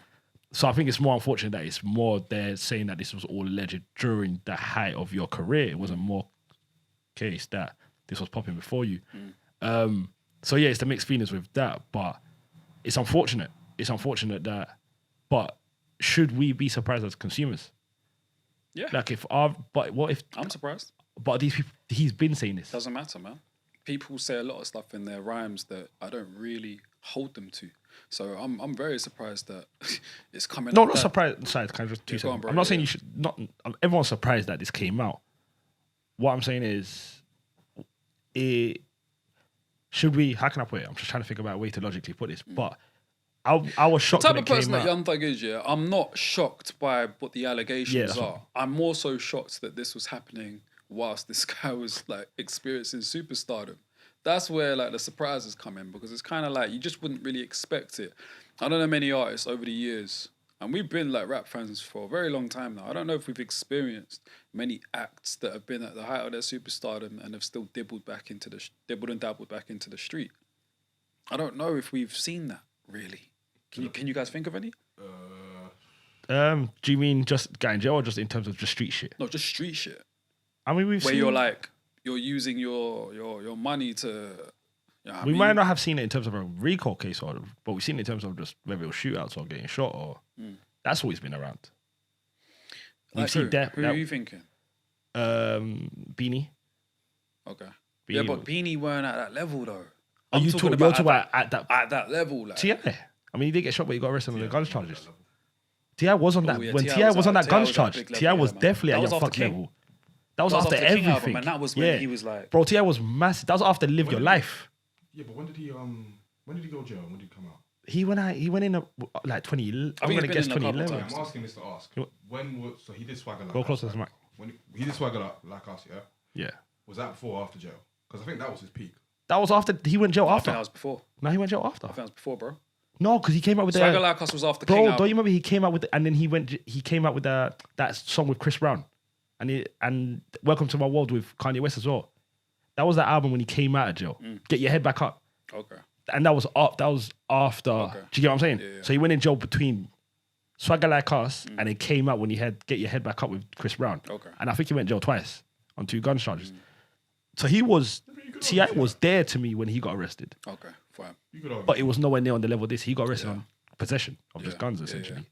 So I think it's more unfortunate that it's more they're saying that this was all alleged during the height of your career. It wasn't more case that this was popping before you. So yeah, it's the mixed feelings with that, but it's unfortunate. It's unfortunate that, but should we be surprised as consumers? Yeah. Like what if? I'm surprised. But these people, he's been saying this. Doesn't matter, man. People say a lot of stuff in their rhymes that I don't really hold them to. So I'm very surprised that it's coming. No, up not that- surprised. Sorry, kind of just two Yeah, go on, seconds. bro, I'm not saying yeah. you should not. Everyone's surprised that this came out. What I'm saying is, should we? How can I put it? I'm just trying to think about a way to logically put this. But I was shocked The when type of it person came that out. Young Thug is, yeah, I'm not shocked by what the allegations that's are. what- I'm more so shocked that this was happening whilst this guy was like experiencing superstardom. That's where like the surprises come in, because it's kind of like you just wouldn't really expect it. I don't know many artists over the years, and we've been like rap fans for a very long time now. I don't know if we've experienced many acts that have been at the height of their superstardom and have still dabbled and dabbled back into the street. I don't know if we've seen that really. Can you guys think of any? Do you mean just guy in jail or just in terms of just street shit? No, just street shit. I mean, we've Where seen. you're like, you're using your money to. You know what I we mean? might not have seen it in terms of a recall case, but we've seen it in terms of just whether it was shootouts or getting shot, or that's always been around. We've Like seen who? that. Who are you thinking? Beanie. Okay. Beanie Yeah, but was- Beanie weren't at that level though. Are you talking about at that? at that level? Like, T.I. I mean, he did get shot, but he got arrested on the guns charges. T.I. was on that. yeah, when T.I. T.I. was on that T.I. guns was at charge, big level, T.I. was yeah, man. definitely That at was your after fuck King. level. That was That was after after King album, everything. and that was when he was like- Bro, T.I. was massive. That was after Live Your did he- Life. Yeah, but when did he go to jail? When did he come out? He went out. He went in like 20. I'm he's gonna been guess in a couple 2011. times. I'm asking this to ask. When was so he did Swagger like Go us, closer to the right? mic. When he did Swagger like us, yeah. Yeah, Was that before or after jail? Because I think that was his peak. that was after he went jail I think after. that was before. No, he went jail after. I think that was before, bro. No, because he came out with Swagger the. Like Us was after Bro, King don't album. you remember he came out with and then he came out with that song with Chris Brown, and Welcome to My World with Kanye West as well. That was that album when he came out of jail. Get Your Head Back Up, Okay. and that was after. Okay. Do you get what I'm saying? Yeah. So he went in jail between Swagger Like Us and it came out when he had Get Your Head Back Up with Chris Brown. Okay. And I think he went jail twice on 2 gun charges. So he was T.I. was there to me when he got arrested, Okay. Fine. You could argue. but it was nowhere near on the level of this. He got arrested Yeah. on possession of just Yeah. guns Yeah, essentially. yeah.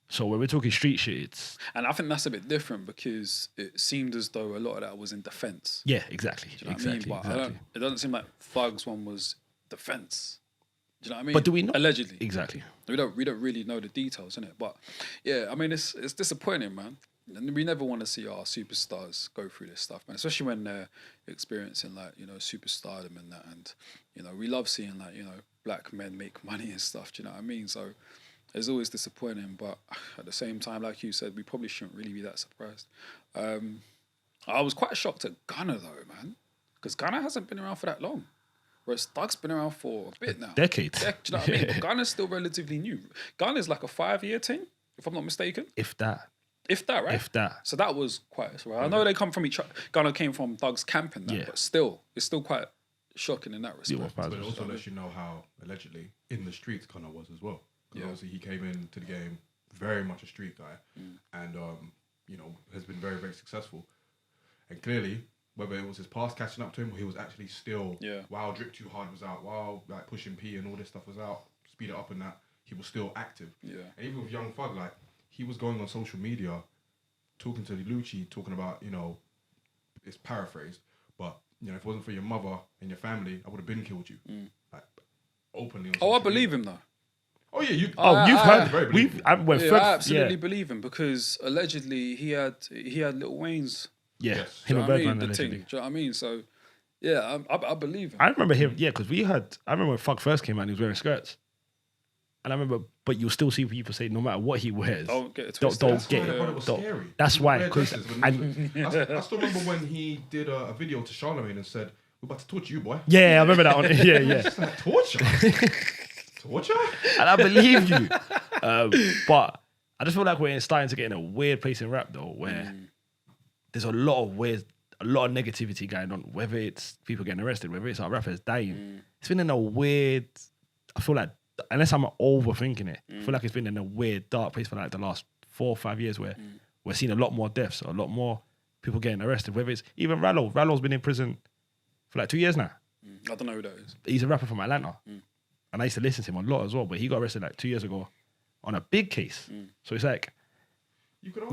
So when we're talking street shit, it's And I think that's a bit different because it seemed as though a lot of that was in defense. yeah, exactly, Do you know exactly, what I mean? But exactly. it doesn't seem like Thug's one was defense. Do you know what I mean? But do we know? Allegedly. Exactly. We don't really know the details, innit? But yeah, I mean it's disappointing, man. And we never want to see our superstars go through this stuff, man. Especially when they're experiencing like, you know, superstardom and that, and you know, we love seeing like, you know, black men make money and stuff, do you know what I mean? So it's always disappointing, but at the same time, like you said, we probably shouldn't really be that surprised. I was quite shocked at Gunna though, man. Because Gunna hasn't been around for that long. Whereas Thug's been around for a bit now. Decades. Do you know what I mean? But Gunna's still relatively new. Gunna's like a 5-year thing, if I'm not mistaken. If that, If that, right? if that, So that was quite. I know they come from each other. Gunna came from Thug's camp and that, Yeah. but still, it's still quite shocking in that respect. But it also lets you know how allegedly in the streets Gunna was as well. Because obviously he came into the game very much a street guy, and you know, has been very, very successful. And clearly, whether it was his past catching up to him or he was actually still, while Drip Too Hard was out, while like Pushing P and all this stuff was out, Speed It Up and that, he was still active. Yeah. And even with Young Thug, like he was going on social media, talking to Lucci, talking about, you know, it's paraphrased, but you know, if it wasn't for your mother and your family, I would have been killed you. Like openly. On Oh, I social believe media. him though. Oh yeah, you. you've I- heard. We've I went Yeah, first, I absolutely believe him because allegedly he had Lil Wayne's. yeah, Yes. him Do and you know what I mean? Birdman The allegedly. thing. Do you know what I mean? So yeah, I believe him. I remember him, yeah, because we had. I remember when Thug first came out, and he was wearing skirts, and I remember, but you'll still see people say no matter what he wears, Don't get it don't twisted. That's get why I it. thought it was Don't- scary. That's why, Red because dresses when I still remember when he did a video to Charlamagne and said, "We're about to torture you, boy." yeah, I remember that one. Yeah, yeah, It's like torture. Torture. and I believe you, but I just feel like we're starting to get in a weird place in rap though, where there's a lot of negativity going on. Whether it's people getting arrested, whether it's our rappers dying, it's been in a weird. I feel like unless I'm overthinking it, I feel like it's been in a weird, dark place for like the last 4 or 5 years where we're seeing a lot more deaths, a lot more people getting arrested. Whether it's even Rallo. Rallo's been in prison for like 2 years now. I don't know who that is. He's a rapper from Atlanta. And I used to listen to him a lot as well, but he got arrested like 2 years ago on a big case. So it's like,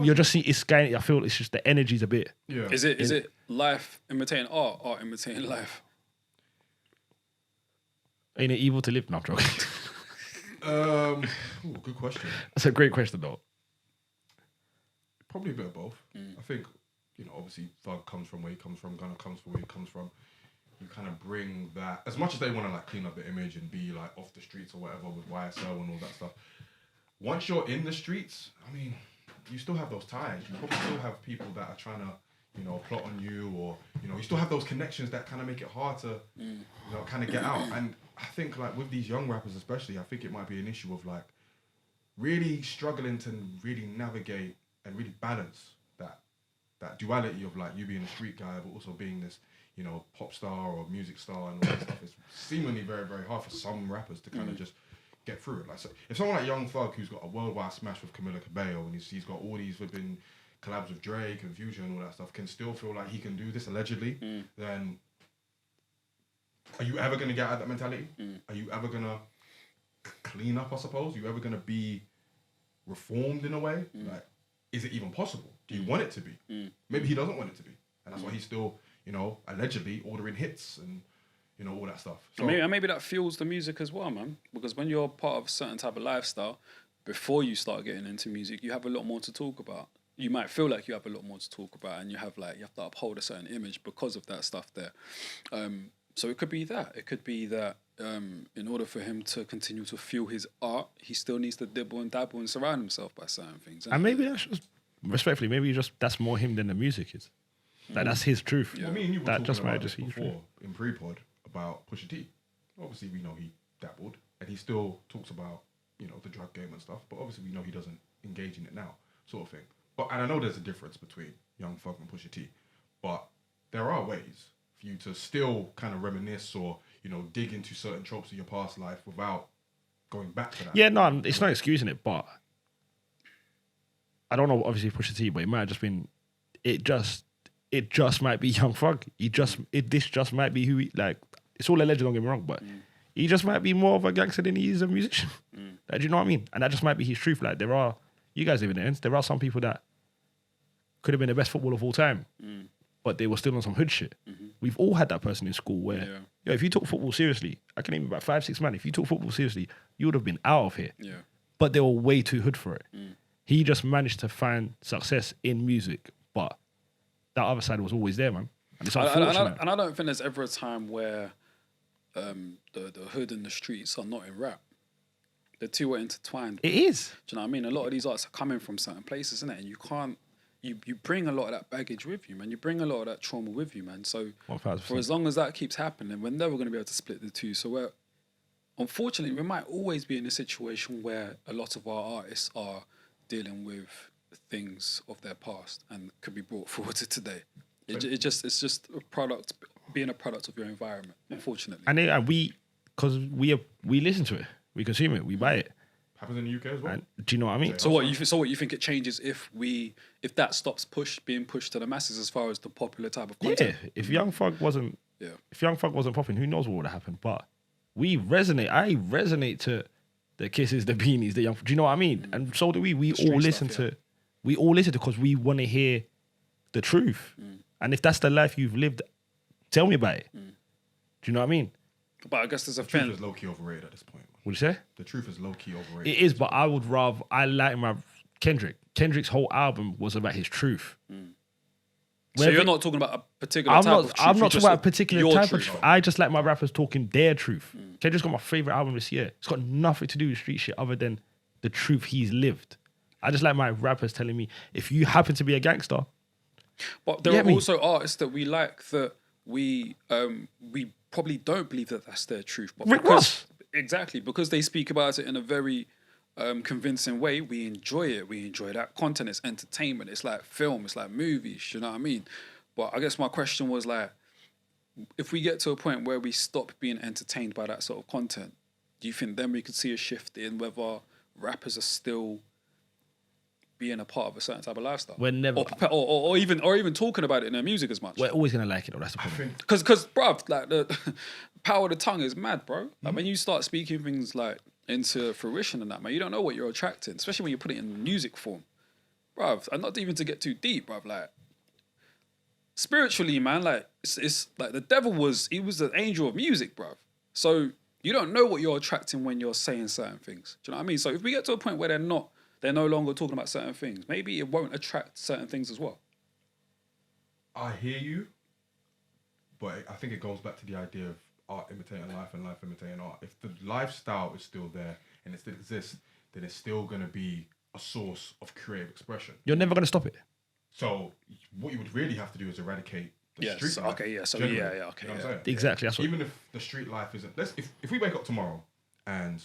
you're just seeing, it's kind of, I feel it's just the energy's a bit. Yeah. Is it life imitating art, art imitating life? Ain't it evil to live? No, I'm joking. Good question. That's a great question though. Probably a bit of both. I think, obviously Thug comes from where he comes from, Gunna comes from where he comes from. You kind of bring that, as much as they want to like clean up the image and be like off the streets or whatever with YSL and all that stuff. Once you're in the streets, I mean, you still have those ties. You probably still have people that are trying to, plot on you, or you still have those connections that kind of make it hard to, kind of get out. And I think like with these young rappers especially, I think it might be an issue of like really struggling to really navigate and really balance that duality of like you being a street guy but also being this, pop star or music star and all that stuff. It's seemingly very, very hard for some rappers to kind of just get through it. Like, so if someone like Young Thug, who's got a worldwide smash with Camila Cabello, and he's got all these flipping collabs with Drake and Future and all that stuff, can still feel like he can do this allegedly, then are you ever going to get out of that mentality? Are you ever going to clean up, I suppose? Are you ever going to be reformed in a way? Like, is it even possible? Do you want it to be? Maybe he doesn't want it to be. And that's why he's still, allegedly ordering hits and, all that stuff. So, maybe that fuels the music as well, man. Because when you're part of a certain type of lifestyle, before you start getting into music, you have a lot more to talk about. You might feel like you have a lot more to talk about, and you have to uphold a certain image because of that stuff there. So it could be that. It could be that in order for him to continue to fuel his art, he still needs to dibble and dabble and surround himself by certain things. And maybe that's just, respectfully, maybe that's more him than the music is. Like, that's his truth. Well, me and you were that talking just about might this just be before in pre-pod about Pusha T. Obviously, we know he dabbled, and he still talks about, the drug game and stuff, but obviously we know he doesn't engage in it now, sort of thing. And I know there's a difference between Young Thug and Pusha T, but there are ways for you to still kind of reminisce or, dig into certain tropes of your past life without going back to that. Yeah, no, it's not excusing it, but I don't know, obviously Pusha T, but it might have just been, it just might be Young Thug. This just might be who he, like, it's all alleged, don't get me wrong, but he just might be more of a gangster than he is a musician. Like, do you know what I mean? And that just might be his truth. Like, you guys live in the ends, there are some people that could have been the best footballer of all time, but they were still on some hood shit. We've all had that person in school where, if you took football seriously, I can name about 5, 6 men, if you took football seriously, you would have been out of here. Yeah. But they were way too hood for it. He just managed to find success in music, but that other side was always there, man. And it's unfortunate. And I don't think there's ever a time where the hood and the streets are not in rap. The two are intertwined. It is. Do you know what I mean? A lot of these artists are coming from certain places, isn't it? And you can't, you bring a lot of that baggage with you, man. You bring a lot of that trauma with you, man. So 1000%. for as long as that keeps happening, we're never going to be able to split the two. So unfortunately, we might always be in a situation where a lot of our artists are dealing with things of their past and could be brought forward to today. It's just a product, being a product of your environment, unfortunately. And because we listen to it, we consume it, we buy it. Happens in the UK as well. And, do you know what I mean? So what you think it changes if that stops being pushed to the masses as far as the popular type of content? Yeah, if Young Thug wasn't popping, who knows what would have happened? But we resonate. I resonate to the Kisses, the Beanies, the Young. Do you know what I mean? And so do we. We all listen to because we want to hear the truth. And if that's the life you've lived, tell me about it. Do you know what I mean? But I guess there's a The truth fan. is low-key overrated at this point. What do you say? The truth is low-key overrated. It is, but I like my Kendrick. Kendrick's whole album was about his truth. So you're not talking about a particular I'm type not of truth. I'm not you talking just about a said particular your type of truth. truth. I just like my rappers talking their truth. Kendrick's got my favorite album this year. It's got nothing to do with street shit other than the truth he's lived. I just like my rappers telling me, if you happen to be a gangster. But there are also artists that we like that we probably don't believe that that's their truth. But Rick Ross. Exactly, because they speak about it in a very convincing way. We enjoy it. We enjoy that content. It's entertainment. It's like film. It's like movies. You know what I mean? But I guess my question was like, if we get to a point where we stop being entertained by that sort of content, do you think then we could see a shift in whether rappers are still being a part of a certain type of lifestyle? We're never- or even talking about it in their music as much. We're always gonna like it, though. That's the problem. Because bruv, like the power of the tongue is mad, bro. Like when you start speaking things like into fruition and that, man, you don't know what you're attracting, especially when you put it in music form, bruv. And not even to get too deep, bruv. Like spiritually, man, like it's like the devil was the angel of music, bruv. So you don't know what you're attracting when you're saying certain things. Do you know what I mean? So if we get to a point where they're no longer talking about certain things, maybe it won't attract certain things as well. I hear you, but I think it goes back to the idea of art imitating life and life imitating art. If the lifestyle is still there and it still exists, then it's still going to be a source of creative expression. You're never gonna stop it. So what you would really have to do is eradicate the Yes, street life. okay, yeah, so generally. yeah, okay, You know what I'm yeah. saying? Exactly. That's what. Even if the street life isn't, if we wake up tomorrow and,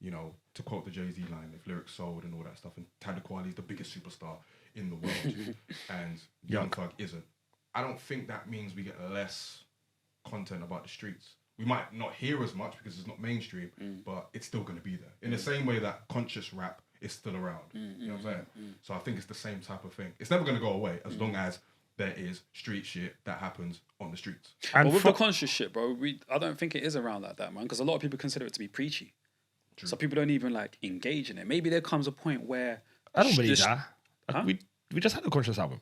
you know, to quote the Jay-Z line, if lyrics sold and all that stuff, and Talib Kweli's the biggest superstar in the world, and Young Thug isn't, I don't think that means we get less content about the streets. We might not hear as much because it's not mainstream, but it's still going to be there. In the same way that conscious rap is still around. You know what I'm saying? So I think it's the same type of thing. It's never going to go away as long as there is street shit that happens on the streets. And But with the conscious shit, bro, I don't think it is around like that, man. Because a lot of people consider it to be preachy. True. So people don't even like engage in it. Maybe there comes a point where I don't believe this- that. Huh? We just had a conscious album.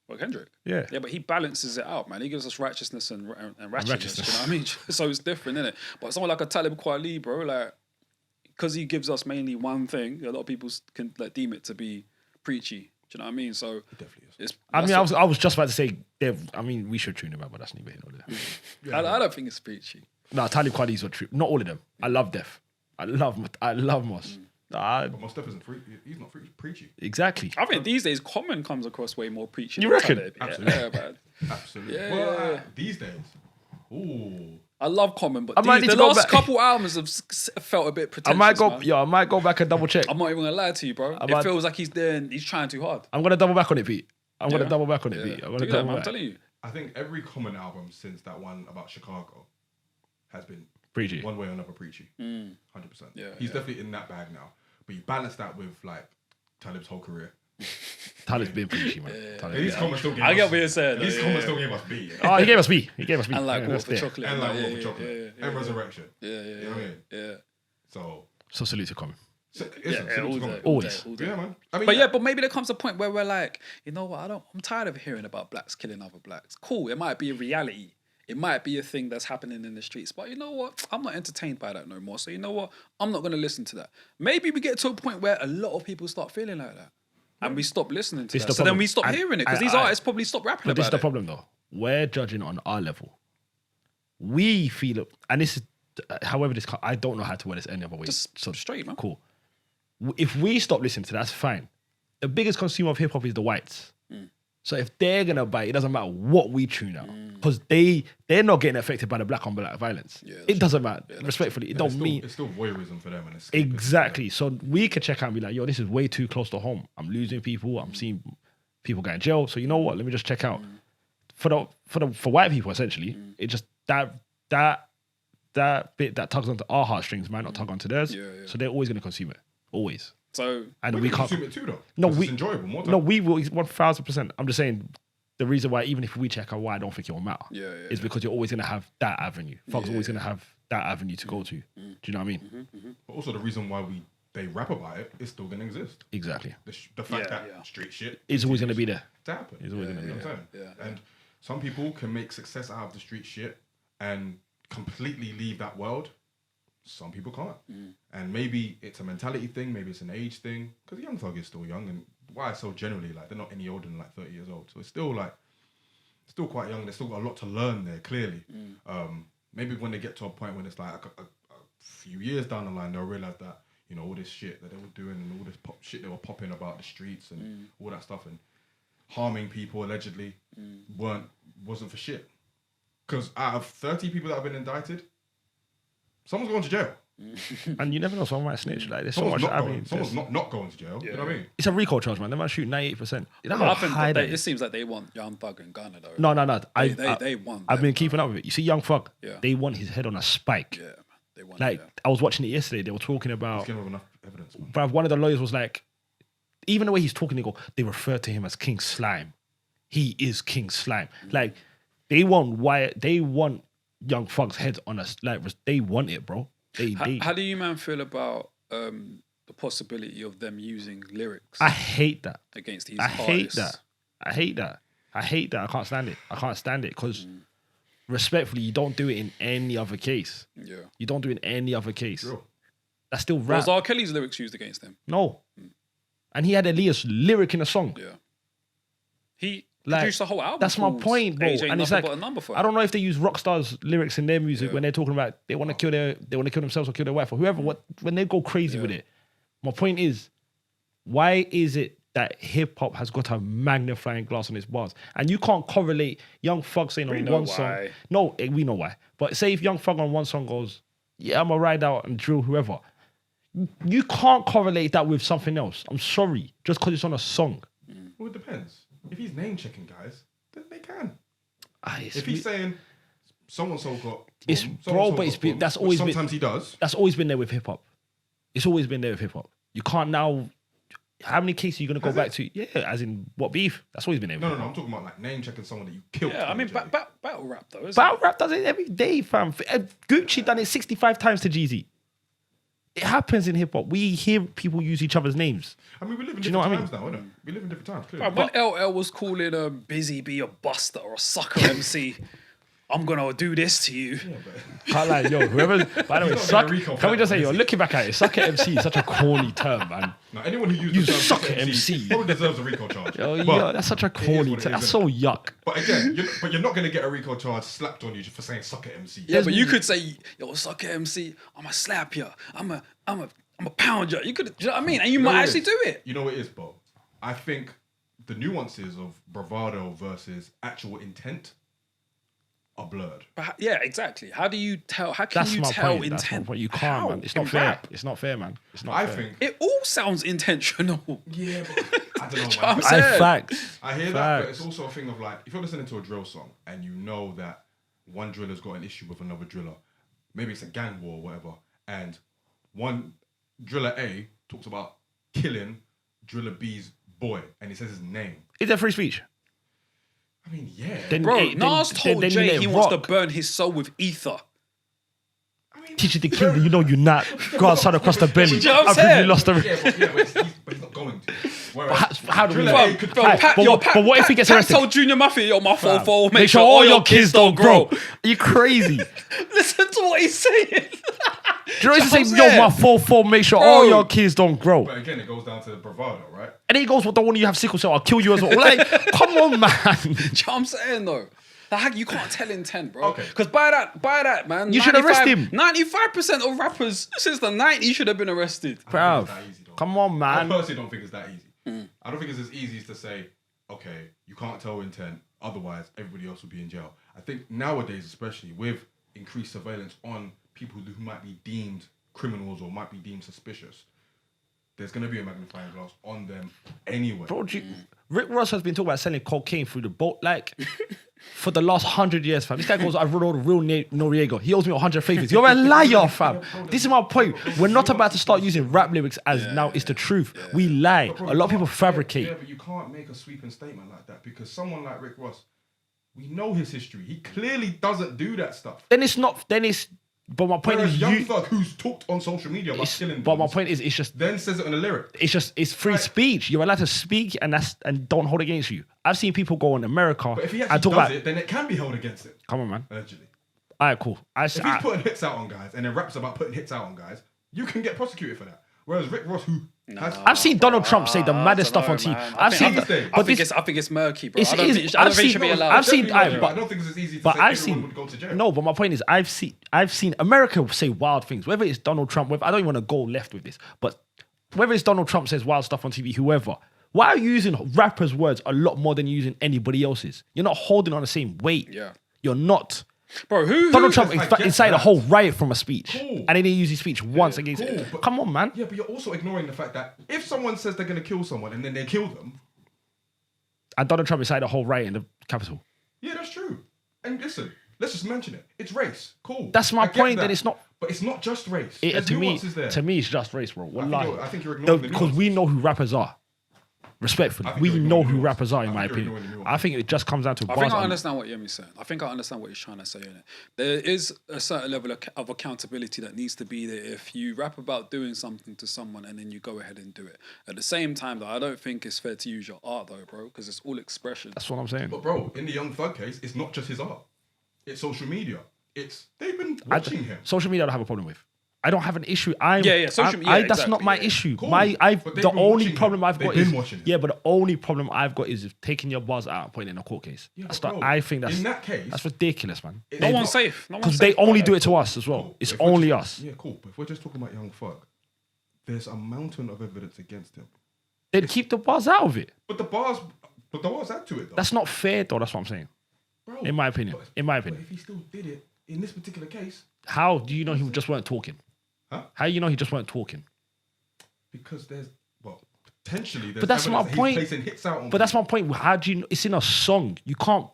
Well, Kendrick. Yeah. Yeah, but he balances it out, man. He gives us righteousness and ratchetness. Ratchetness. You know what I mean? So it's different, isn't it? But someone like a Talib Kweli, bro, like, because he gives us mainly one thing, a lot of people can like deem it to be preachy. Do you know what I mean? So It definitely is. it's. I mean, that's I was just about to say, we should tune him out, but that's neither here nor there. I don't think it's preachy. No, Talib Kweli's are true. Not all of them. I love Def. I love Moss. But most stuff isn't he's not preachy. Exactly. I think these days Common comes across way more preachy. You than reckon? Talib. Absolutely. Yeah, man. Absolutely. Yeah, Well, yeah. these days, ooh. I love Common, but I might need the to go last back. couple albums have felt a bit I pretentious. might go back and double check. I'm not even gonna lie to you, bro. I It might- feels like he's trying too hard. I'm gonna double back on it, Pete. I'm Yeah. gonna double back on it, Yeah. Pete. I'm gonna Do that, double man. I'm back. telling you. I think every Common album since that one about Chicago has been Preachy. one way or another preachy. 100%. Yeah, He's yeah. definitely in that bag now. But you balance that with like Talib's whole career. Talib's been preachy, man. Talib, At least yeah. Common still gave I us. get what you're saying. At least Yeah, Common yeah, still gave us B. Oh, he gave us B. He gave us B. And like Yeah, War that's for there. Chocolate. And like yeah, War yeah, for Chocolate. yeah, And Resurrection. Yeah, You know what I mean? yeah. So, So salute to Common. salute all to day, Common. Always. all day. Yeah, man. I mean, But yeah, but maybe there comes a point where we're like, you know what? I'm tired of hearing about blacks killing other blacks. Cool, it might be a reality. It might be a thing that's happening in the streets. But you know what? I'm not entertained by that no more. So you know what? I'm not going to listen to that. Maybe we get to a point where a lot of people start feeling like that. And we stop listening to This is that. the So then problem. we stop And- hearing it. Because and these I- artists probably stop rapping But this is about the it. problem, though. We're judging on our level. We feel, and this is, however, I don't know how to word this any other way. Just straight, man. Cool. If we stop listening to that, that's fine. The biggest consumer of hip hop is the whites. So if they're gonna buy, it doesn't matter what we tune out, because they're not getting affected by the black on black violence. Yeah, that's it doesn't matter. Respectfully, it don't mean it's still voyeurism for them and escapism. exactly. So we could check out and be like, yo, this is way too close to home. I'm losing people. I'm seeing people go in jail. So you know what? Let me just check out. For white people, essentially, it just that bit that tugs onto our heartstrings might not tug onto theirs. Yeah, yeah. So they're always gonna consume it. Always. So And We we can can't. consume it too, though. No, 'Cause we it's enjoyable. More No, we will 1000%. I'm just saying the reason why, even if we check out why I don't think it will matter, Yeah, is because you're always gonna have that avenue. Folks always gonna have that avenue to go to. Do you know what I mean? But also the reason why they rap about it is still gonna exist. Exactly. The fact Yeah, that yeah. street shit It's always gonna be there. to happen. It's always gonna be You know there. what I'm saying? Yeah. And some people can make success out of the street shit and completely leave that world. Some people can't. And maybe it's a mentality thing, maybe it's an age thing, because Young Thug is still young, and YSL generally, like, they're not any older than like 30 years old. So it's still like, still quite young. They've still got a lot to learn there, clearly. Maybe when they get to a point when it's like a few years down the line, they'll realize that, you know, all this shit that they were doing and all this shit they were popping about the streets and all that stuff and harming people allegedly wasn't for shit. Because out of 30 people that have been indicted, someone's going to jail. And you never know, someone might snitch. Like there's so Someone's much. not I going. mean, Someone's not going to jail. You know what I mean? it's a RICO charge, man. They might shoot 98%. You know I how think high that that it is? seems like they want Young Thug and Gunna though. No. They want. I've them, been keeping up with it. You see, Young Thug. Yeah. They want his head on a spike. Yeah, man. They won. Like, I was watching it yesterday. They were talking about, He's given enough evidence, man. bruv, one of the lawyers was like, even the way he's talking, they refer to him as King Slime. He is King Slime. Like, they want Young Thug's head on us. Like, they want it, bro. How do you, man, feel about the possibility of them using lyrics I hate that. against these I artists? hate that. I hate that. I can't stand it. I can't stand it because respectfully, you don't do it in any other case. Yeah. You don't do it in any other case. Sure. That's still rap. Was R. Kelly's lyrics used against them? No. And he had Aaliyah's lyric in a song. Yeah. He Like, produced a whole album. that's my called point, bro. Age Ain't And it's Nothing like, But a Number for I don't know if they use Rockstar's lyrics in their music when they're talking about they want to kill themselves or kill their wife or whoever. When they go crazy with it. My point is, why is it that hip hop has got a magnifying glass on its bars, and you can't correlate Young Thug saying on one song? No, we know why. But say if Young Thug on one song goes, "Yeah, I'm gonna ride out and drill whoever," you can't correlate that with something else. I'm sorry, just because it's on a song. Well, it depends. If he's name checking guys, then they can. If If he's saying so and so got, It's bro, but it's been, that's always been. Sometimes he does. That's always been there with hip hop. It's always been there with hip hop. You can't now. How many cases are you gonna go back to? Yeah, as in what beef? That's always been there. No. I'm talking about like name checking someone that you killed. Yeah, I mean, battle rap though, isn't Battle rap does it every day, fam. Gucci done it 65 times to Jeezy. It happens in hip hop. We hear people use each other's names. I mean, we live in Do you know different what I times now, innit? We live in different times. Clearly. When LL was calling Busy Bee a buster or a sucker MC, I'm gonna do this to you. Can't lie, yo, whoever. By the way, not suck. getting a Rico Can we for just that, say, yo, looking back at it, sucker MC is such a corny term, man. Now, anyone who uses You the term sucker MC. probably deserves a RICO charge. Yo, But that's such a it is corny what it term. is, That's innit? so yuck. But again, you're not going to get a RICO charge slapped on you for saying sucker MC. Yeah, but you could say, yo, sucker MC, I'ma slap you. I'ma pound you. You could, you know what I mean? And you know might what it actually is? do it. You know what it is, Bo? I think the nuances of bravado versus actual intent are blurred. But yeah, exactly. How do you tell? How can That's you my tell point. That's my intent? point. You can't, How? man. It's not In fair. rap? It's not fair, man. It's not I fair. think. It all sounds intentional. Yeah, but I don't know. what Man. I'm saying? Facts. I hear that, but Facts. it's also a thing of like, if you're listening to a drill song and you know that one driller's got an issue with another driller, maybe it's a gang war or whatever, and one driller A talks about killing driller B's boy, and he says his name. Is that free speech? I mean, yeah. Then, Bro, then- Nas then- told then you Jay let he it wants to rock. burn his soul with ether. I mean, Teach you to kill you, you know you're not. Go outside across the belly. you know what I'm I've really saying? lost the. but he's not going to. Whereas How do we Driller know? A could Bro, fight. Pat, but yo, what- Pat, but what if he gets Pat arrested? told Junior Mafia, yo, my fault, fault. Make sure all your kids don't grow. Are you crazy? Listen to what he's saying. Do you know what he's saying? I'm Yo, my saying. 4-4, make sure Bro. all your kids don't grow. But again, it goes down to bravado, right? And then he goes, well, don't want you to have sickle cell, I'll kill you as well. Like, come on, man. Do you know what I'm saying though? Like, you can't tell intent, bro. Okay. Because by that, man, You should arrest him. 95% of rappers since the 90s should have been arrested. I don't Bruv, think it's that easy, though. come on, I man. personally don't think it's that easy. I don't think it's as easy as to say, okay, you can't tell intent, otherwise everybody else will be in jail. I think nowadays, especially with increased surveillance on people who might be deemed criminals or might be deemed suspicious, there's going to be a magnifying glass on them anyway. Bro, Rick Ross has been talking about selling cocaine through the boat, like, for the last 100 years, fam. This guy goes, I wrote a real Noriega. He owes me 100 favors. You're a liar, fam. This is my point. We're not about to start using rap lyrics as now it's the truth. We lie. But bro, A lot of you people can't- fabricate. Yeah, but you can't make a sweeping statement like that because someone like Rick Ross, we know his history. He clearly doesn't do that stuff. But my point Whereas is, Young Thug, who's talked on social media about killing but my dudes, point is, it's just, then says it in a lyric. it's free speech. You're allowed to speak, and don't hold it against you. I've seen people go in America But if he and actually talk does about. it, then it can be held against him, Come on, man. allegedly. All right, cool. If he's putting hits out on guys and then raps about putting hits out on guys, you can get prosecuted for that. Whereas Rick Ross, who has... I've seen Donald Trump say the maddest stuff on TV. Man. I've seen, these days- but I this, think it's murky, bro. It's- I don't it's- think it should be I've allowed. I've seen- Definitely not, but- I don't think it's as easy to but say I've everyone seen would go to jail. no. But my point is, I've seen America say wild things. Whether it's Donald Trump, I don't even want to go left with this, but whether it's Donald Trump says wild stuff on TV, whoever. Why are you using rappers' words a lot more than you're using anybody else's? You're not holding on the same weight. Yeah. You're not. Bro, who Donald Trump I get incited a that. whole riot from a speech, Cool. and he didn't use his speech once against cool, it. but- Come on, man. Yeah, but you're also ignoring the fact that if someone says they're going to kill someone and then they kill them, And Donald Trump incited a whole riot in the Capitol. yeah, that's true. And listen, let's just mention it. It's race. Cool. That's my I get point. that. Then it's not. But it's not just race. There's nuances there. To me, it's just race, bro. I think you're ignoring the because we know who rappers are. Respectfully, I think we you're know ignoring who the rappers are, in nuance. my I think you're opinion. ignoring the I think it just comes down to I bars. think I understand what Yemi's saying. I think I understand what he's trying to say in it. There is a certain level of accountability that needs to be there if you rap about doing something to someone and then you go ahead and do it. At the same time, though, I don't think it's fair to use your art, though, bro, because it's all expression. That's what I'm saying. But bro, in the Young Thug case, it's not just his art. It's social media. They've been watching him. Social media I don't have a problem with. I don't have an issue. Social media. That's not my yeah. issue. Cool. The been only watching problem him. I've got They've is been watching him. yeah, but the only problem I've got is taking your bars out and putting it in a court case. Yeah, That's but bro, I think in that case, that's ridiculous, man. it's No not- one's safe. No one's Because safe. they only do it to us as well. Cool. It's If we're only just- us. Yeah, cool. But if we're just talking about Young Thug, there's a mountain of evidence against him. They'd keep the bars out of it. But the bars add to it though. That's not fair, though. That's what I'm saying. Bro, In my opinion. But if he still did it in this particular case, How do you know he just weren't talking? Huh? How you know he just weren't talking? because potentially there's But that's my evidence that point. he's placing hits out on But that's people. my point. How do you know? It's in a song. You can't.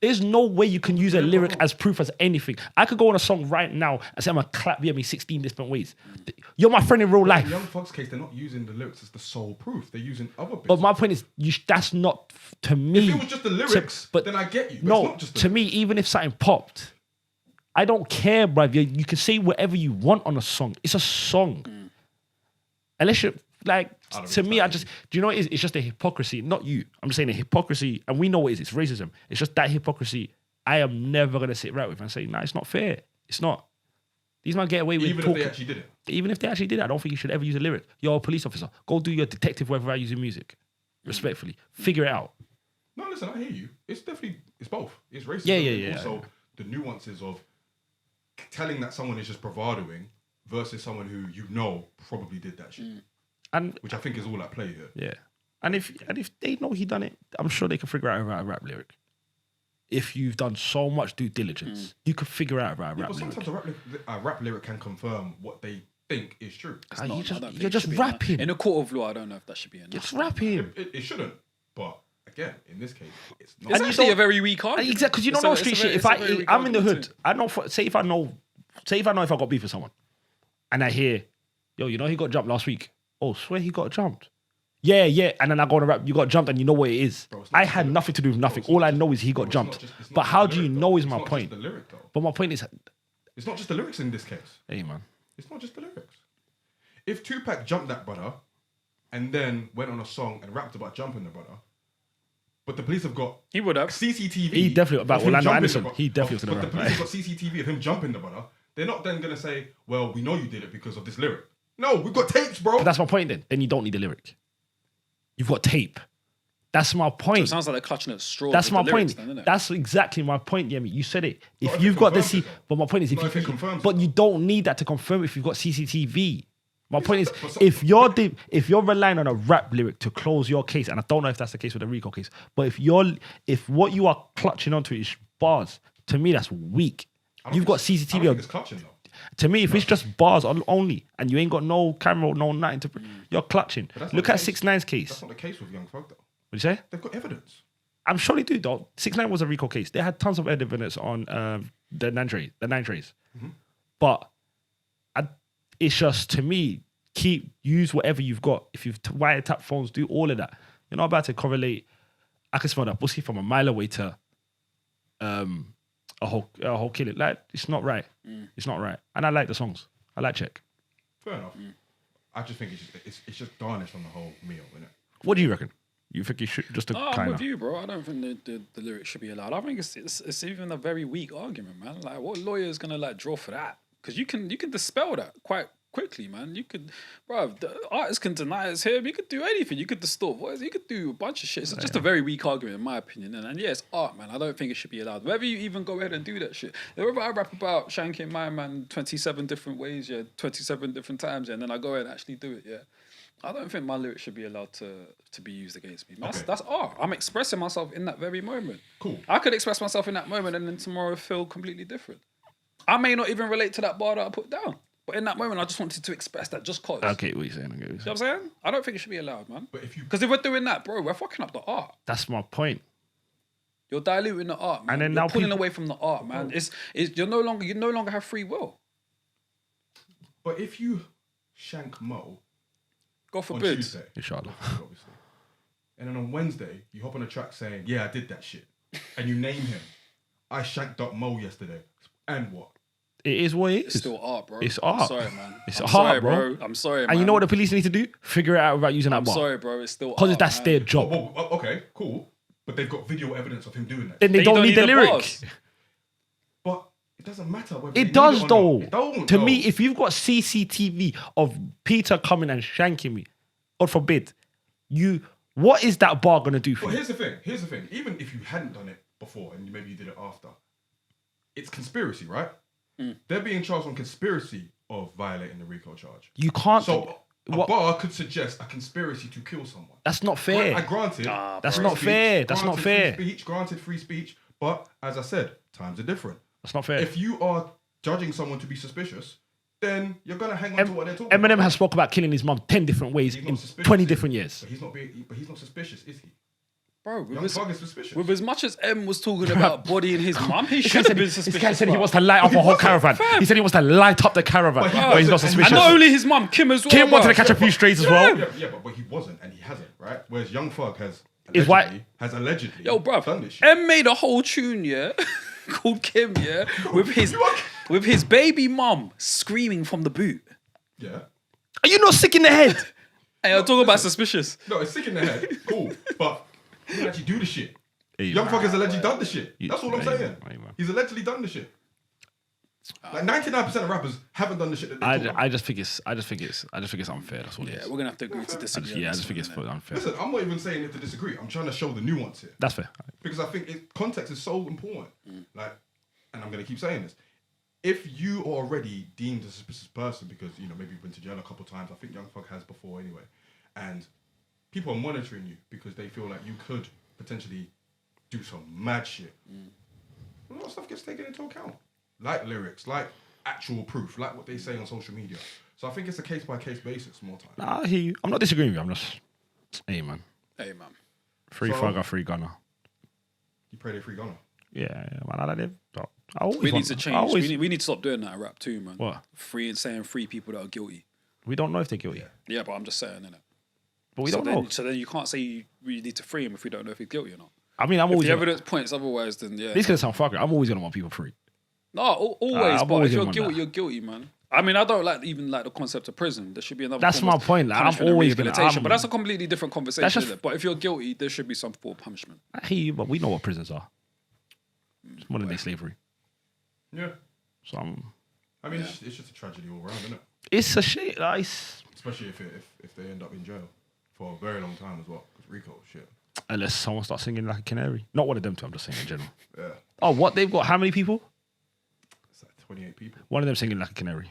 There's no way you can use a lyric as proof as anything. I could go on a song right now and say I'm gonna clap me 16 different ways. You're my friend in real In life. Young Thug's case, they're not using the lyrics as the sole proof. They're using other bits. But my point is, that's not to me. if it was just the lyrics, then I get you. But no, it's not just the to me, even if something popped, I don't care, bruv. You can say whatever you want on a song. It's a song. Unless you like, don't to know me, if I that just do you know what it is? It's just a hypocrisy. Not you. I'm just saying a hypocrisy, and we know what it is. It's racism. It's just that hypocrisy. I am never gonna sit right with and say, nah, it's not fair. It's not. These men get away with even if talking. they actually did it. Even if they actually did it, I don't think you should ever use a lyric. You're a police officer. Go do your detective work without using music. Respectfully. Figure it out. No, listen, I hear you. It's both. It's racism. Yeah, and also the nuances of telling that someone is just bravadoing versus someone who you know probably did that shit. And Which I think is all at play here. yeah. And if they know he done it, I'm sure they can figure out a rap lyric. If you've done so much due diligence, you could figure out a rap But lyric. sometimes a rap lyric can confirm what they think is true. Ah, No, you I just- don't think you're it just should be rapping. enough. In a court of law, I don't know if that should be enough. Just rapping. It shouldn't. But again, in this case, it's not. It's And you actually don't- a very weak argument. Exactly, because you don't It's a- know it's a street very- shit. it's a very weak I'm in the argument hood, too. I know. Say if I know if I got beef with someone, and I hear, yo, you know he got jumped last week. Oh, swear he got jumped. Yeah, and then I go on a rap. You got jumped, and you know what it is. Bro, it's not I just had the- nothing to do with nothing. it's All not I just- know is he got bro, it's jumped. not just- it's not But just how the do you lyric, know though. is It's my not just point. the lyric, though. But my point is, It's not just the lyrics in this case. hey man, It's not just the lyrics. If Tupac jumped that brother and then went on a song and rapped about jumping the brother, but the police have got He would have. CCTV. He definitely- about of him Orlando jumping Anderson, the bro- he definitely of- was gonna But the rap, police have got CCTV of him jumping the brother. They're not then going to say, well, we know you did it because of this lyric. No, we've got tapes, bro. but that's my point. Then you don't need a lyric. You've got tape. That's my So point. it sounds like they're clutching at straws. That's with my the lyrics point. then, innit? That's exactly my point, Yemi. You said it. Not If if you've it got the confirms it, though. but my point is, Not if it confirms but it. you don't need that to confirm if you've got CCTV. My point is, but so- if you're relying on a rap lyric to close your case, and I don't know if that's the case with the RICO case, but if what you are clutching onto is bars, to me that's weak. I don't You've think got it's- I don't CCTV. think it's clutching, though. To me, if it's just bars only, and you ain't got no camera, no nothing to, you're clutching. But that's Look not at the case. 6ix9ine's case. That's not the case with Young Thug, though. What do you say? They've got evidence. I'm sure they do, though. 6ix9ine was a RICO case. They had tons of evidence on the nine trays. Mm-hmm. But it's just, to me, use whatever you've got. If you've wiretap phones, do all of that. You're not about to correlate. I can smell that pussy from a mile away to a whole killing. Like, it's not right. It's not right. And I like the songs. I like Check. Fair enough. I just think it's just garnish on the whole meal, innit? What do you reckon? You think it should just a No, I'm kind with of? you, bro. I don't think the lyrics should be allowed. I think it's even a very weak argument, man. Like, what lawyer is gonna like draw for that? Because you can dispel that quite quickly, man. You could, bro. The artist can deny it's him. You could do anything. You could distort voice. You could do a bunch of shit. It's just a very weak argument, in my opinion. And yeah, it's art, man. I don't think it should be allowed. Whether you even go ahead and do that shit. Whether I rap about shanking my man 27 different ways, 27 different times, and then I go ahead and actually do it, I don't think my lyrics should be allowed to be used against me. That's art. I'm expressing myself in that very moment. Cool. I could express myself in that moment and then tomorrow feel completely different. I may not even relate to that bar that I put down. But in that moment, I just wanted to express that just cause. I get what you're saying. You know what I'm saying? I don't think it should be allowed, man. But if you Because if we're doing that, bro, we're fucking up the art. That's my point. You're diluting the art, man. And then you're now pulling people- away from the art, man. It's you no longer have free will. But if you shank Mo God on forbid. Tuesday, Inshallah. obviously, and then on Wednesday you hop on a track saying, "Yeah, I did that shit," and you name him, "I shanked up Mo yesterday," and what? It is what it It's is. still art, bro. It's I'm art. sorry, man. It's I'm art, sorry, bro. I'm sorry, man. And you know what the police need to do? Figure it out without using that I'm bar. sorry, bro. It's still Because art, that's man. their job. Okay, cool. But they've got video evidence of him doing that. Then they Then you don't need the lyric. bars. But it doesn't matter whether they It need does or though. not. It don't, To though. me, if you've got CCTV of Peter coming and shanking me, God forbid, what is that bar gonna do for But you? here's the thing. Even if you hadn't done it before and maybe you did it after, it's conspiracy, right? They're being charged on conspiracy of violating the RICO charge. You can't. So a what? bar could suggest a conspiracy to kill someone. That's not fair. Granted, That's free not speech, fair. That's not granted fair. Free speech, granted free speech, but as I said, times are different. That's not fair. If you are judging someone to be suspicious, then you're gonna hang on to what they're talking Eminem about. has spoke about killing his mum 10 different ways He's not in suspicious, 20 is he? different years. But he's not suspicious, is he? Bro, Young Thug is suspicious. with as much as M was talking about bodying his mum, he should have been suspicious. This guy said he bro. wants to light up a whole caravan. Fam. He said he wants to light up the caravan. But he But he's not wasn't, and suspicious. And not only his mum, Kim as well. Kim wanted to bro. catch a few strays as well. Yeah, but he wasn't, and he hasn't, right? Whereas Young Thug has Is why- allegedly Yo, bruv, done this shit. M made a whole tune, yeah, called Kim, yeah, with his baby mum screaming from the boot. Yeah. Are you not sick in the head? Hey, I'm talking about suspicious. No, it's sick in the head. Cool. But he didn't actually do the shit. Hey, Young man. Thug has allegedly done the shit. That's all I'm Hey, saying. hey, man. He's allegedly done the shit. Like 99% of rappers haven't done the shit that they talk about. I just think it's unfair. That's all it Yeah, is. we're gonna have to agree to disagree. I on just this think it's one, innit? unfair. Listen, I'm not even saying it to disagree. I'm trying to show the nuance here. That's fair. Because I think context is so important. Like, and I'm going to keep saying this. If you are already deemed a suspicious person because, maybe you've been to jail a couple times, I think Young Thug has before anyway, and people are monitoring you because they feel like you could potentially do some mad shit, a lot of stuff gets taken into account. Like lyrics, like actual proof, like what they say on social media. So I think it's a case-by-case basis more time. Nah, I hear you. I'm not disagreeing with you. I'm just, hey, man. Hey, man. Free So- Thugger, free Gunner. You pray they free Gunna. Yeah, man. I like it. I always We need want- to I change. always- We need to stop doing that in rap too, man. What? Saying free people that are guilty. We don't know if they're guilty. Yeah, but I'm just saying, innit? But we don't know. So then you can't say we need to free him if we don't know if he's guilty or not. I mean, I'm If always. the Gonna, evidence points otherwise, then yeah. this is gonna sound fucker. I'm always gonna want people free. No, always. I'm But always if you're gonna want guilty, that. you're guilty, man. I mean, I don't even like the concept of prison. There should be another. That's form my of point, like, I'm punishment and always gonna- rehabilitation. But I'm- that's a completely different conversation. That's just- Isn't it? But if you're guilty, there should be some form of punishment. I hear you, but we know what prisons are. It's modern day slavery. Yeah. So I mean, it's just a tragedy all around, isn't it? it's a shit. Like, Especially if they end up in jail for a very long time as well. Because RICO, shit. unless someone starts singing like a canary. Not one of them two. I'm just saying in general. Yeah. Oh, what they've got? How many people? It's like 28 people. One of them singing like a canary.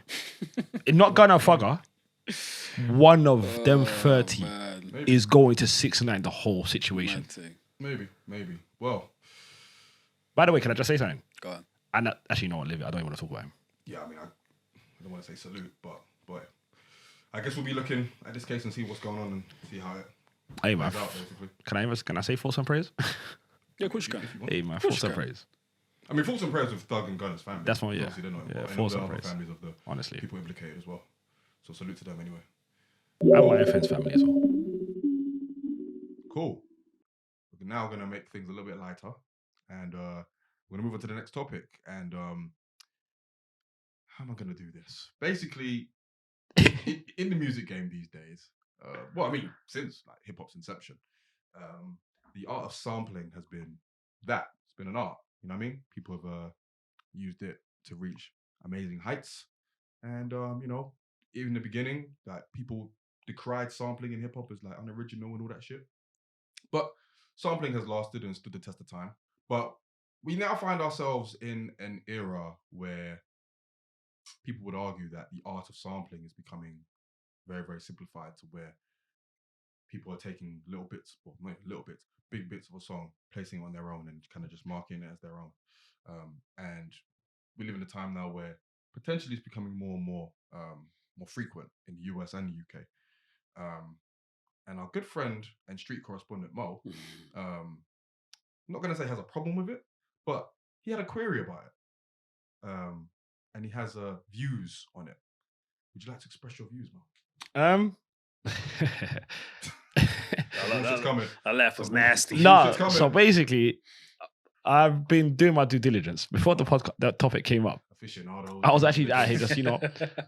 Not Gunna Fugger. One of them 30 Man, Maybe. is going to 6-9 the whole situation. man thing. Maybe. Well, By the way, can I just say something? Go on. And actually, no, Olivia, I don't even want to talk about him. yeah, I mean, I don't want to say salute, but boy, I guess we'll be looking at this case and see what's going on and see how it Hey man, plays out, basically. can I say thoughts and prayers? Yeah, of course you can. Hey man, Of course thoughts you and can. prayers. I mean, thoughts and prayers with Thug and Gunna's family. That's one, yeah. Obviously, they're not Yeah, involved. And all thoughts the and other prayers. families of the Honestly. people implicated as well. So salute to them anyway. And my FN's family as well. Cool. We're now going to make things a little bit lighter. And we're going to move on to the next topic. And how am I going to do this? Basically, in the music game these days, well, I mean, since like hip hop's inception, the art of sampling has been that. It's been an art. You know what I mean? People have used it to reach amazing heights. And, even in the beginning, like people decried sampling in hip hop as like unoriginal and all that shit. But sampling has lasted and stood the test of time. But we now find ourselves in an era where people would argue that the art of sampling is becoming very, very simplified to where people are taking little bits, well, not little bits, big bits of a song, placing it on their own and kind of just marking it as their own. And we live in a time now where potentially it's becoming more and more frequent in the US and the UK. And our good friend and street correspondent Mo I'm not gonna say has a problem with it, but he had a query about it. And he has views on it. Would you like to express your views, man? Bullshit's coming. That laugh was So nasty. bullshit's No, coming. so basically, I've been doing my due diligence before that topic came up. Aficionados. I was actually out here just,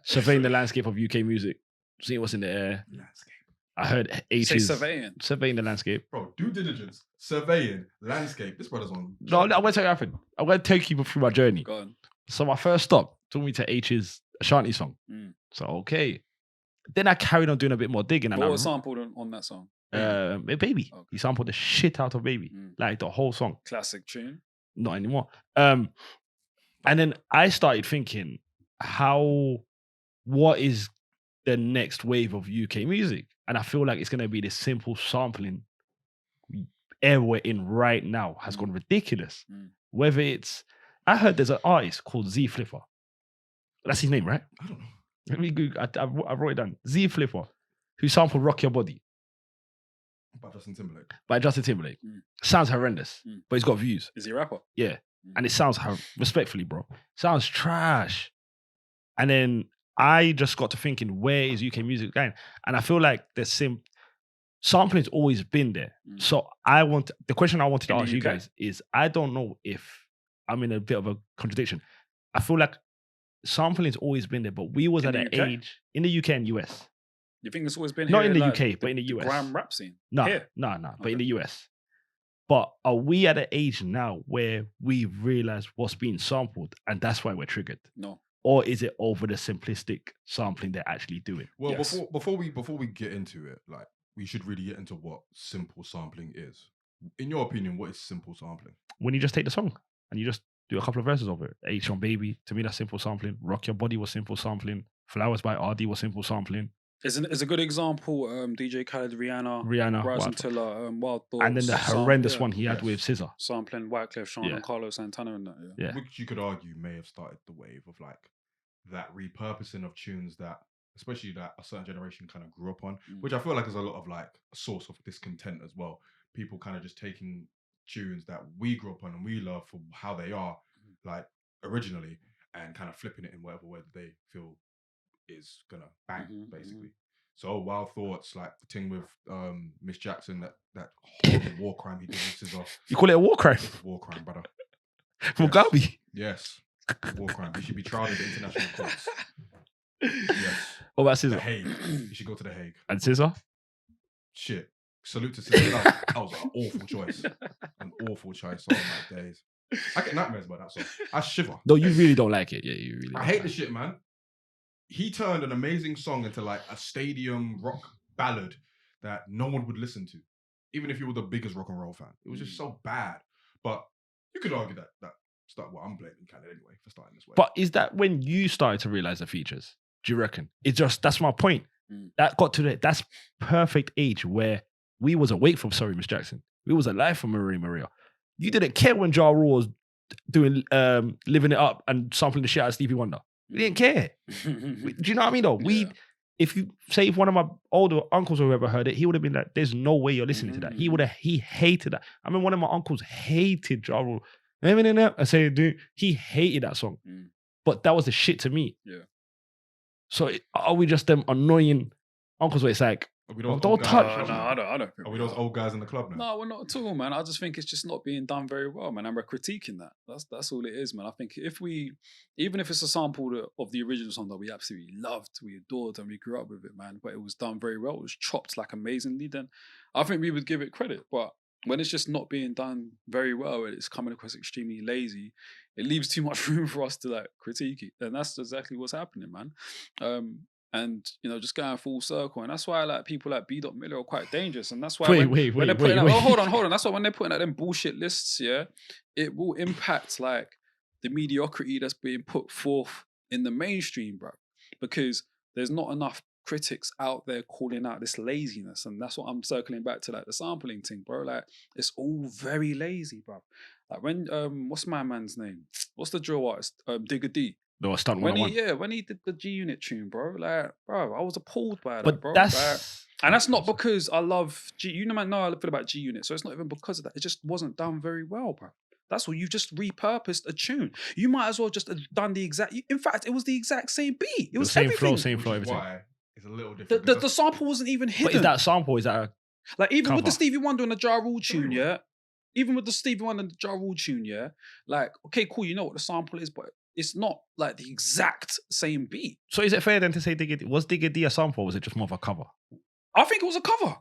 surveying the landscape of UK music, seeing what's in the air. landscape. I heard Say H's surveying the landscape. Bro, due diligence, surveying, landscape. This brother's on. No, I'm going to tell you what happened. I'm going to take you through my journey. Go on. So my first stop took me to H's Ashanti song. So, okay. Then I carried on doing a bit more digging. And What I was sampled on that song? Baby. Okay. He sampled the shit out of Baby. Like the whole song. Classic tune. Not anymore. And then I started thinking, what is the next wave of UK music? And I feel like it's going to be this simple sampling era we're in right now has gone ridiculous. Whether it's, I heard there's an artist called Z Flipper. That's his name, right? I don't know. Let me Google. I wrote it down. Z Flipper, who sampled Rock Your Body By Justin Timberlake. by Justin Timberlake. Sounds horrendous, but he's got views. Is he a rapper? Yeah. And it sounds, respectfully, bro, sounds trash. And then I just got to thinking, where is UK music going? And I feel like sampling's always been there. So the question I wanted to ask you guys is, I don't know if I'm in a bit of a contradiction. I feel like sampling's always been there, but we was at an age in the UK and US. You think it's always been Not here, in the like, UK, but in the US. Grime rap scene? No, Here? but in the US. But are we at an age now where we realize what's being sampled and that's why we're triggered? No. Or is it over the simplistic sampling they're actually doing? Well, Yes. before we get into it, like we should really get into what simple sampling is. In your opinion, what is simple sampling? When you just take the song and you just do a couple of verses of it. H on Baby, to me that's simple sampling. Rock Your Body was simple sampling. Flowers by RD was simple sampling. It's a good example. DJ Khaled, Rihanna, Rise Wild Until Wild Thoughts, and then the horrendous one he had with SZA. sampling Wyclef, Sean, Yeah. and Carlos Santana and that. Yeah. Which you could argue may have started the wave of like that repurposing of tunes that, especially that a certain generation kind of grew up on, which I feel like is a lot of like a source of discontent as well. People kind of just taking tunes that we grew up on and we love for how they are, like originally, and kind of flipping it in whatever way that they feel is gonna bang, basically. So Wild Thoughts, like the thing with Miss Jackson, that horrible war crime he did with SZA. You call it a war crime? It's a war crime, brother. Mugabe. Yes. War crime. He should be tried in the international courts. Yes. What about The SZA? Hague. You should go to the Hague. And SZA? Shit. Salute to SZA. That was an awful choice. An awful choice. Oh my days. I get nightmares about that song. I shiver. No, you really don't like it. Yeah, you really. I hate the shit, man. He turned an amazing song into like a stadium rock ballad that no one would listen to, even if you were the biggest rock and roll fan. It was just so bad. But you could argue that I'm blaming Khaled anyway for starting this way. But is that when you started to realize the features? Do you reckon? That's my point. That got to that's perfect age where we was awake from Sorry Miss Jackson. We was alive from Maria. You didn't care when Ja Rule was doing Living It Up and sampling the shit out of Stevie Wonder. We didn't care. Do you know what I mean though? If one of my older uncles or whoever heard it, he would have been like, there's no way you're listening to that. He hated that. I mean, one of my uncles hated Ja Rule. I say, dude, he hated that song. But that was the shit to me. Yeah. So are we just them annoying uncles where it's like, don't touch. No, I don't. Are we those old guys in the club now? No, we're not at all, man. I just think it's just not being done very well, man. And we're critiquing that. That's all it is, man. I think even if it's a sample of the original song that we absolutely loved, we adored, and we grew up with it, man, but it was done very well, it was chopped like amazingly, then I think we would give it credit. But when it's just not being done very well and it's coming across extremely lazy, it leaves too much room for us to like critique it. And that's exactly what's happening, man. And just going full circle, and that's why like people like B. Miller are quite dangerous, and that's why wait. Oh, hold on. That's why when they're putting out them bullshit lists, yeah, it will impact like the mediocrity that's being put forth in the mainstream, bro. Because there's not enough critics out there calling out this laziness, and that's what I'm circling back to, like the sampling thing, bro. Like it's all very lazy, bro. Like when what's my man's name? What's the drill artist? Digger D. No, stunt when 101. when he did the G Unit tune, bro. Like, bro, I was appalled by that, But bro. that's Like, and that's not because I love G. You know, man, know how I feel about G Unit, so it's not even because of that. It just wasn't done very well, bro. That's all. You just repurposed a tune. You might as well just have done the exact. In fact, it was the exact same beat. It was same everything. flow, same flow, Which is everything. why it's a little different. The sample wasn't even hidden. But is that a sample? Is that a like even with the cover? Stevie Wonder and the Ja Rule tune, Really? yeah. Even with the Stevie Wonder and the Ja Rule tune, yeah. Like, okay, cool. You know what the sample is, but it's not like the exact same beat. So is it fair then to say Digga D? Was Digga D a sample or was it just more of a cover? I think it was a cover.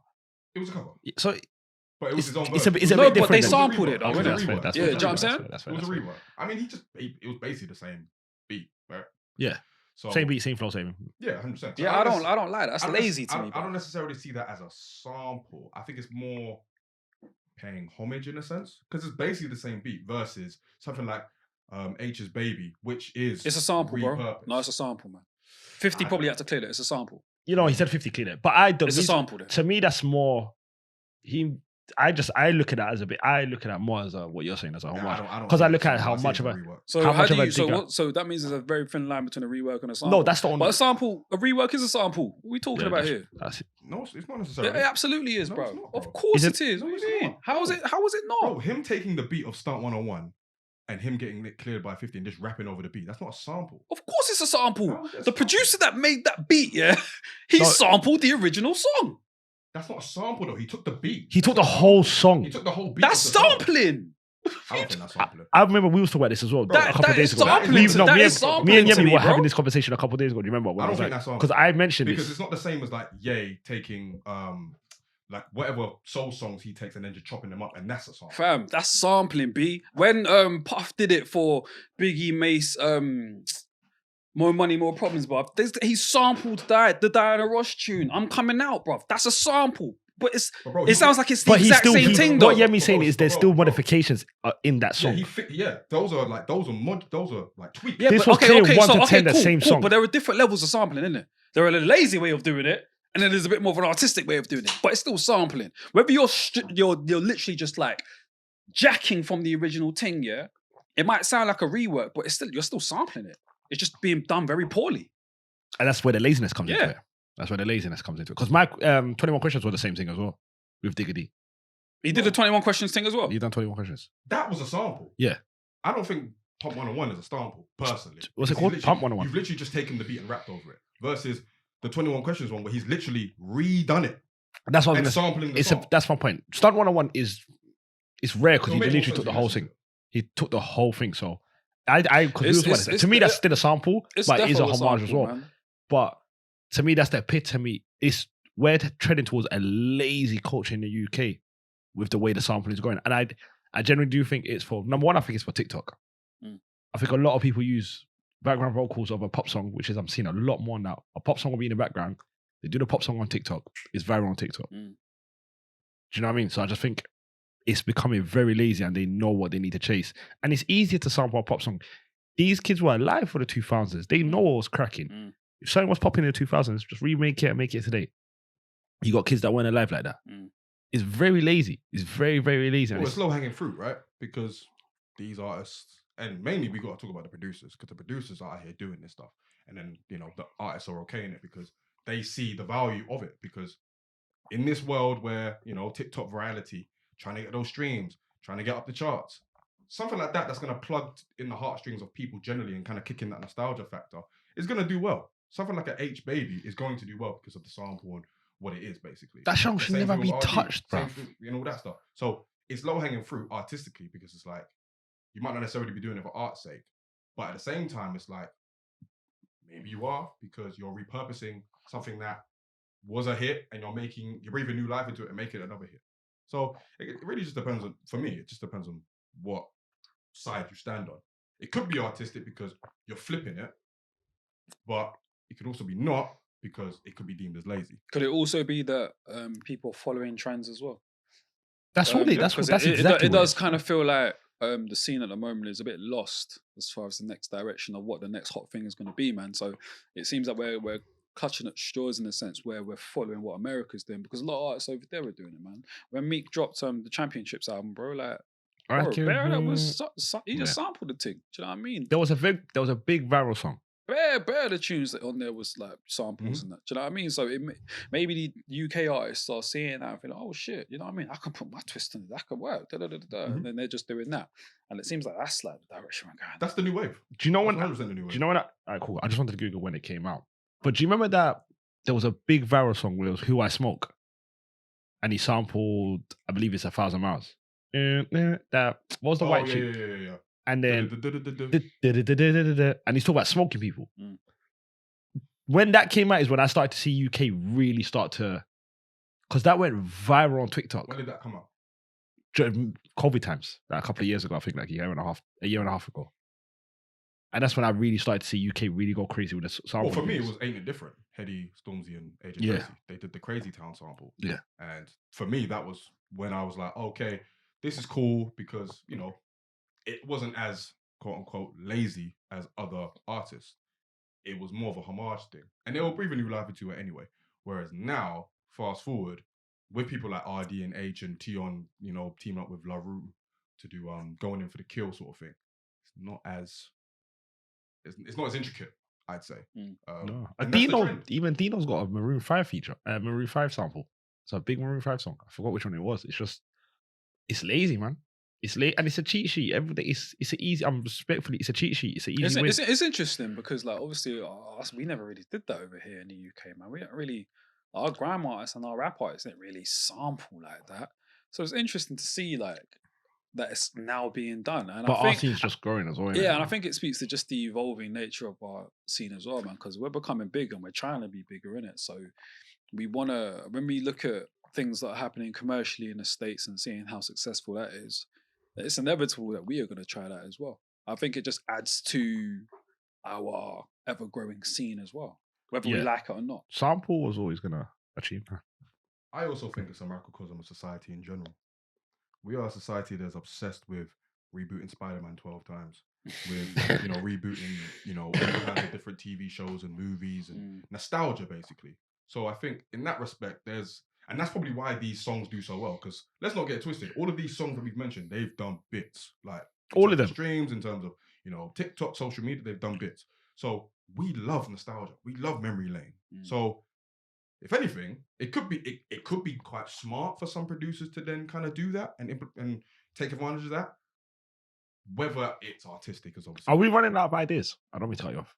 It was a cover. So But it was his own it's a verse. bit No, different. but they then. sampled it, though, It was a innit? That's fair, rework. that's Yeah, fair, do you know what I'm saying? that's It fair, was a that's fair. rework. I mean, it was basically the same beat, right? Yeah. So Same beat, same flow, same. Yeah, 100%. Yeah, I don't like that. That's lazy to me. I don't necessarily see that as a sample. I think it's more paying homage in a sense because it's basically the same beat versus something like H's Baby, which is It's a sample, bro. repurposed. No, it's a sample, man. 50 probably had to clear that. It's a sample. You know, he said 50 clean it, but I don't. It's a sample then. To me, that's more. I look at that as a bit. I look at that more as what you're saying as a homage. Because I look at how much of a. rework. So How how much do of a you? So digger- what? So that means there's a very thin line between a rework and a sample. No, that's the only. But a sample, a rework is a sample. What are we talking about here? That's it. No, it's not Yeah, necessarily. it absolutely is, No, bro. it's not, bro. Of course Is it is. No, What it's do you mean? not. How is it? How is it not? Bro, him taking the beat of Stunt 101 and him getting it cleared by 50 and just rapping over the beat, that's not a sample. Of course it's a sample. How is it a The sample? producer that made that beat, yeah, he No. sampled the original song. That's not a sample though. He took the beat. He took the whole song. He took the whole beat. That's of the song. sampling. I don't think that's sampling. I remember we was talking about this as well Bro, a couple that of days is ago. sampling Me to- and that me is sampling and to Yemi me, were bro. having this conversation a couple of days ago. Do you remember? I don't think that's sampling. Because I mentioned Because this. it's not the same as like Ye taking like whatever soul songs he takes and then just chopping them up, and that's a song. Fam, that's sampling, B. When Puff did it for Biggie Mace, More Money, More Problems, bruv. He sampled the Diana Ross tune. I'm coming out, bruv. That's a sample. But But bro, it sounds like it's the But he's exact still. same thing, though. What Yemi's saying Bro, is there's bro, still bro. modifications in that song. those are like tweaks. Yeah, This but, was clear 1 to 10 the cool, same cool, song. But there are different levels of sampling, isn't there? There are a lazy way of doing it, and then there's a bit more of an artistic way of doing it. But it's still sampling. Whether you're literally just like jacking from the original thing, yeah, it might sound like a rework, but you're still sampling it. It's just being done very poorly. And that's where the laziness comes into Yeah. it. That's where the laziness comes into it. Because my 21 questions were the same thing as well with Digga D. He did the 21 questions thing as well. You done 21 questions? That was a sample. Yeah. I don't think Pump 101 is a sample, personally. What's it Because called? he's Pump literally- 101. You've literally just taken the beat and rapped over it. Versus the 21 questions one where he's literally redone it That's what I'm and gonna sampling the song. That's my point. Stunt 101 is rare because It'll he make more literally sense took the if you whole listen thing. to it. He took the whole thing. So to me that's still a sample, It's but it is a defo homage as sample, well. man. But to me, that's the epitome. We're treading towards a lazy culture in the UK with the way the sampling is going. And I genuinely do think it's for, number one, I think it's for TikTok. Mm. I think a lot of people use background vocals of a pop song, which is I'm seeing a lot more now. A pop song will be in the background. They do the pop song on TikTok. It's viral on TikTok. Mm. Do you know what I mean? So I just think it's becoming very lazy and they know what they need to chase. And it's easier to sample a pop song. These kids were alive for the 2000s. They know what was cracking. Mm. If something was popping in the 2000s, just remake it and make it today. You got kids that weren't alive like that. Mm. It's very lazy. It's very, very lazy. Well, it's low hanging fruit, right? Because these artists, and mainly we got to talk about the producers, because the producers are out here doing this stuff. And then, you know, the artists are okay in it because they see the value of it. Because in this world where, you know, TikTok virality, trying to get those streams, trying to get up the charts, something like that that's going to plug in the heartstrings of people generally and kind of kick in that nostalgia factor is going to do well. Something like an H Baby is going to do well because of the sample and what it is, basically. That song The should same never thing be with R&B, touched, same bro. thing, you know, all that stuff. So it's low hanging fruit artistically because it's like, you might not necessarily be doing it for art's sake, but at the same time, it's like, maybe you are because you're repurposing something that was a hit and you're breathing new life into it and making it another hit. So it really just depends on, for me, it just depends on what side you stand on. It could be artistic because you're flipping it, but it could also be not because it could be deemed as lazy. Could it also be that people are following trends as well? That's all. That's Because exactly. it what does kind of feel like the scene at the moment is a bit lost as far as the next direction of what the next hot thing is going to be, man. So it seems like we're clutching at straws in a sense where we're following what America's doing because a lot of artists over there are doing it, man. When Meek dropped the Championships album, bro, like bro, that was he just sampled the thing. Do you know what I mean? There was a big viral song bare the tunes that on there was like samples and that. Do you know what I mean? So maybe the UK artists are seeing that and feeling, oh shit, you know what I mean? I can put my twist on it. That could work. And then they're just doing that. And it seems like that's like the direction we're going. That's the new wave. Do you know That's when? 100% the new wave. Do you know when? Alright, cool. I just wanted to Google when it came out. But do you remember that there was a big viral song where it was "Who I Smoke," and he sampled, I believe it's 1,000 Miles. That what was the white chick? Yeah. And then Du-du-du-du-du. and he's talking about smoking people. When that came out is when I started to see UK really start to, because that went viral on TikTok. When did that come out? During COVID times, like a couple of years ago, I think like a year and a half ago. And that's when I really started to see UK really go crazy with the sample. Well, for me, it was Ain't It Different. Heady, Stormzy, and Agent Tracy. They did the Crazy Town sample. Yeah. And for me, that was when I was like, okay, this is cool because, you know, it wasn't as quote unquote lazy as other artists. It was more of a homage thing. And they were breathing new life into it anyway. Whereas now, fast forward, with people like RD and H and Tion, you know, teaming up with La Rue to do going in for the kill sort of thing. It's not as intricate, I'd say. No. And that's the Dino, trend. even Dino's got a Maroon 5 feature, Maroon 5 sample. It's a big Maroon 5 song. I forgot which one it was. It's just, it's lazy, man. It's late and it's a cheat sheet. Everything it's an easy. I'm respectfully, it's a cheat sheet. It's an easy win. It's interesting because like obviously us, we never really did that over here in the UK, man. We don't really, our grime artists and our rap artists didn't really sample like that. So it's interesting to see like that it's now being done. And But I our think, scene's just growing as well. innit? yeah, and I think it speaks to just the evolving nature of our scene as well, man. Because we're becoming bigger and we're trying to be bigger in it. So we want to, when we look at things that are happening commercially in the States and seeing how successful that is, it's inevitable that we are going to try that as well. I think it just adds to our ever-growing scene as well, whether we Yeah. like it or not. Sample was always gonna achieve that. I also think it's a microcosm of society in general. We are a society that's obsessed with rebooting Spider-Man 12 times, with, you know, rebooting, you know, all kinds of different TV shows and movies and nostalgia, basically. So I think in that respect, and that's probably why these songs do so well, because let's not get it twisted. All of these songs that we've mentioned, they've done bits, like All of terms them. streams, in terms of, you know, TikTok, social media, they've done bits. So we love nostalgia. We love memory lane. So if anything, it could be quite smart for some producers to then kind of do that and take advantage of that. Whether it's artistic is obviously. Are we running out of ideas? I don't mean to cut you off.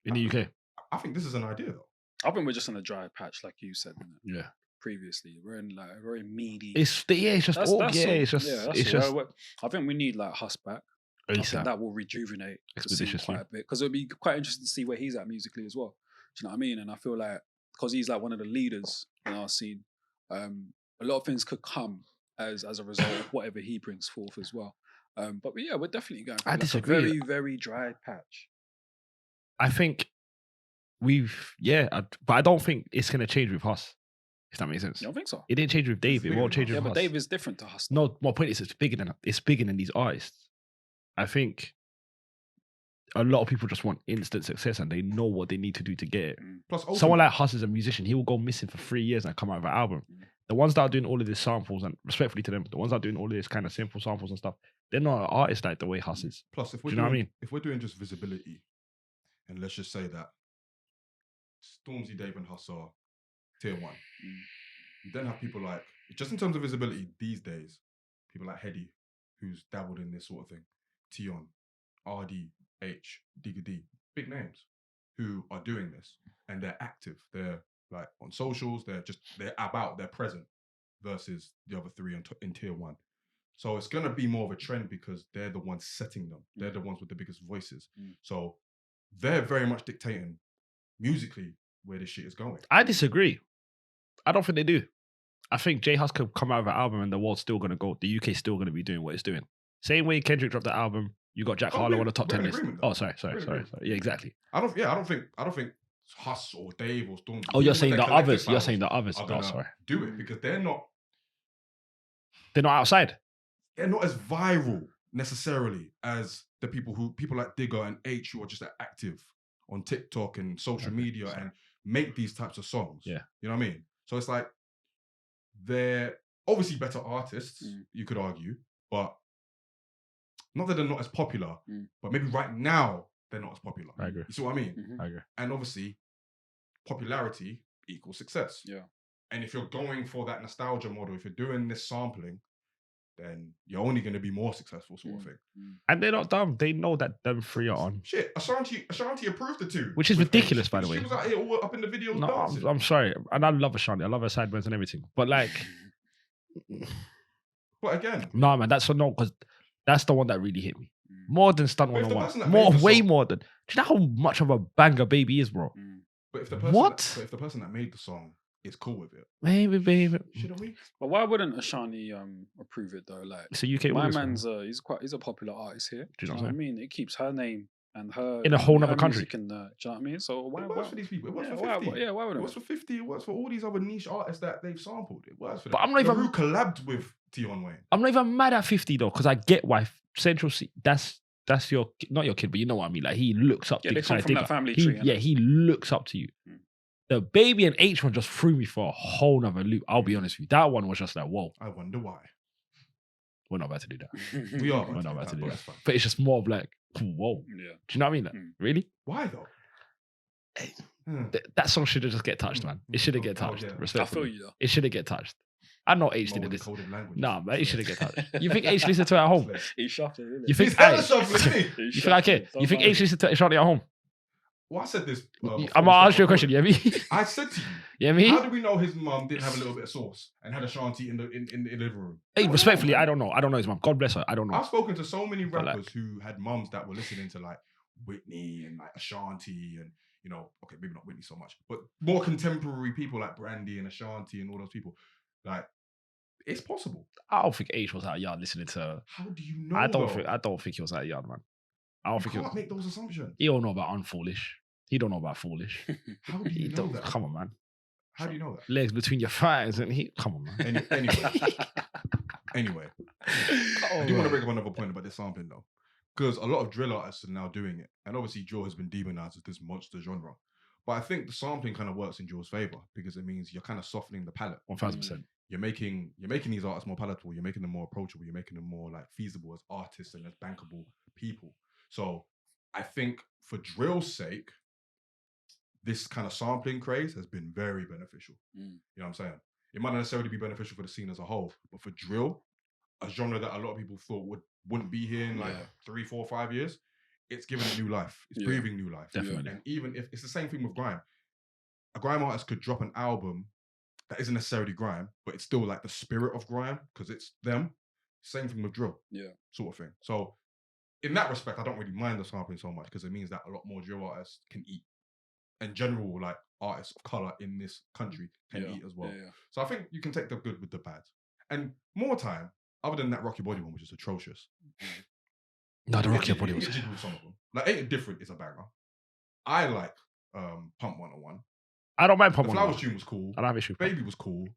In the UK. I think this is an idea though. I think we're just in a dry patch, like you said Yeah. previously. We're in like a very meaty. It's just That's all, all. it's just Yeah, that's it's all. just I think we need like Huss back. I think ASAP. that will rejuvenate the scene Expeditiously. quite a bit because it'll be quite interesting to see where he's at musically as well. Do you know what I mean? And I feel like because he's like one of the leaders in our scene, a lot of things could come as a result of whatever he brings forth as well. But yeah, we're definitely going through I like disagree. a very, very dry patch. I think but I don't think it's gonna change with us. If that makes sense. You don't think so? It didn't change with Dave. It bigger won't than change us. with Yeah, us. but Dave is different to Huss. No, my point is it's bigger than these artists. I think a lot of people just want instant success and they know what they need to do to get it. Plus, Someone like Huss is a musician, he will go missing for 3 years and come out with an album. The ones that are doing all of these samples, and respectfully to them, the ones that are doing all of this kind of simple samples and stuff, they're not artists like the way Huss is. Plus, if Do we're you know what I doing, mean? if we're doing just visibility, and let's just say that Stormzy, Dave, and Huss are tier 1. You then have people like, just in terms of visibility these days, people like Heady, who's dabbled in this sort of thing, Tion, RD, H, Digga D, big names who are doing this and they're active. They're like on socials, they're present versus the other 3 in tier 1. So it's going to be more of a trend because they're the ones setting them. They're the ones with the biggest voices. So they're very much dictating musically where this shit is going. I disagree. I don't think they do. I think J Hus could come out with an album and the world's still going to go. The UK's still going to be doing what it's doing. Same way Kendrick dropped the album, you got Jack Harlow on the top 10 list. Oh, sorry. Yeah, exactly. I don't think Huss or Dave or Stormzy. Oh, you're with saying their the collective others. You're powers saying the others. are Oh, gonna sorry. do it because they're not outside. They're not as viral necessarily as the people like Digga and H who are just active on TikTok and social media and make these types of songs. Yeah. You know what I mean? So it's like they're obviously better artists, you could argue, but not that they're not as popular, but maybe right now they're not as popular. I agree. You see what I mean? Mhm. I agree. And obviously, popularity equals success. Yeah. And if you're going for that nostalgia model, if you're doing this sampling, then you're only going to be more successful, sort of thing. And they're not dumb. They know that them three are on. Shit, Ashanti approved the two, Which is with ridiculous, H. by the way. She was out here all up in the videos No, dancing. I'm sorry. And I love Ashanti. I love her sideburns and everything. But like, But again, nah, man, that's no, because that's the one that really hit me. More than Stunt But if the person 101. that More, made the way song- more than. Do you know how much of a banger Baby is, bro? but if the person What? but if the person that made the song is cool with it, Baby. shouldn't we? But why wouldn't Ashanti approve it though? Like It's a UK my audience, man's he's a popular artist here. Do you know what what I I'm mean? It keeps her name and her In a whole nother her country. music in the, do you know what I mean? So why It works for these people. It works yeah, for why, 50. yeah, why It wouldn't works for 50. It works for all these other niche artists that they've sampled. It works for them. But I'm not even- Who collabed with Tion Wayne. I'm not even mad at 50 though, because I get why Central C, that's your, not your kid, but you know what I mean. Like, he looks up Yeah, to they you. come kinda from thing. that Like, family he, tree, yeah, innit? he looks up to you. The Baby and H one just threw me for a whole nother loop. I'll be honest with you. That one was just like, whoa, I wonder why. we're not about to do that. We are We're not about to do but that. that's fine. But it's just more of like, whoa. Yeah. Do you know what I mean? Like, really? Why though? That song should have just get touched, man. It should have get Oh, touched. yeah. I feel Respectfully. you though. It should have get touched. I know H did More this. encoded language. Nah, man, it should have Yes. get touched. You think H listened to it at home? He shuffled it, You think He's hella I? shuffling, isn't he? You think I care? You think H listened to Ashanti at home? Well, I said this. I'm gonna ask you a question. You hear me? I said to you, You hear me? how do we know his mum didn't have a little bit of sauce and had Ashanti in the living room? Hey, respectfully, I don't know. I don't know his mom. God bless her. I don't know. I've spoken to so many But, like- rappers who had mums that were listening to like Whitney and like Ashanti and okay, maybe not Whitney so much, but more contemporary people like Brandy and Ashanti and all those people. Like, it's possible. I don't think H was out of yard listening to. How do you know? I don't though? think. I don't think he was out of yard, man. I don't You think he can't was. make those assumptions. He don't know about unfoolish. He don't know about foolish. How do He you know don't. that? Come on, man. How do you know that? Legs between your thighs, and he. Come on, man. Anyway, Oh, I do want to bring up another point about this sampling though, because a lot of drill artists are now doing it, and obviously drill has been demonized as this monster genre. But I think the sampling kind of works in drill's favor because it means you're kind of softening the palate. 1000%. You're making these artists more palatable. You're making them more approachable. You're making them more like feasible as artists and as bankable people. So I think for drill's sake, this kind of sampling craze has been very beneficial. You know what I'm saying? It might not necessarily be beneficial for the scene as a whole, but for drill, a genre that a lot of people thought wouldn't be here in like 3, 4, 5 years, it's giving it new life. It's breathing new life. Definitely. And even if it's the same thing with grime, a grime artist could drop an album that isn't necessarily grime, but it's still like the spirit of grime because it's them. Same thing with drill. Yeah. Sort of thing. So in that respect, I don't really mind the sampling so much because it means that a lot more drill artists can eat. And general like artists of color in this country can eat as well. Yeah. So I think you can take the good with the bad. And more time, other than that Rocky Body one, which is atrocious. No, the Rocky It- Body it- was. it jiggled some of them. Like Ain't It Different is a banger. I like Pump 101. I don't mind The Pump Flowers 101. tune was cool. I don't have issue. with Pump. Baby was cool.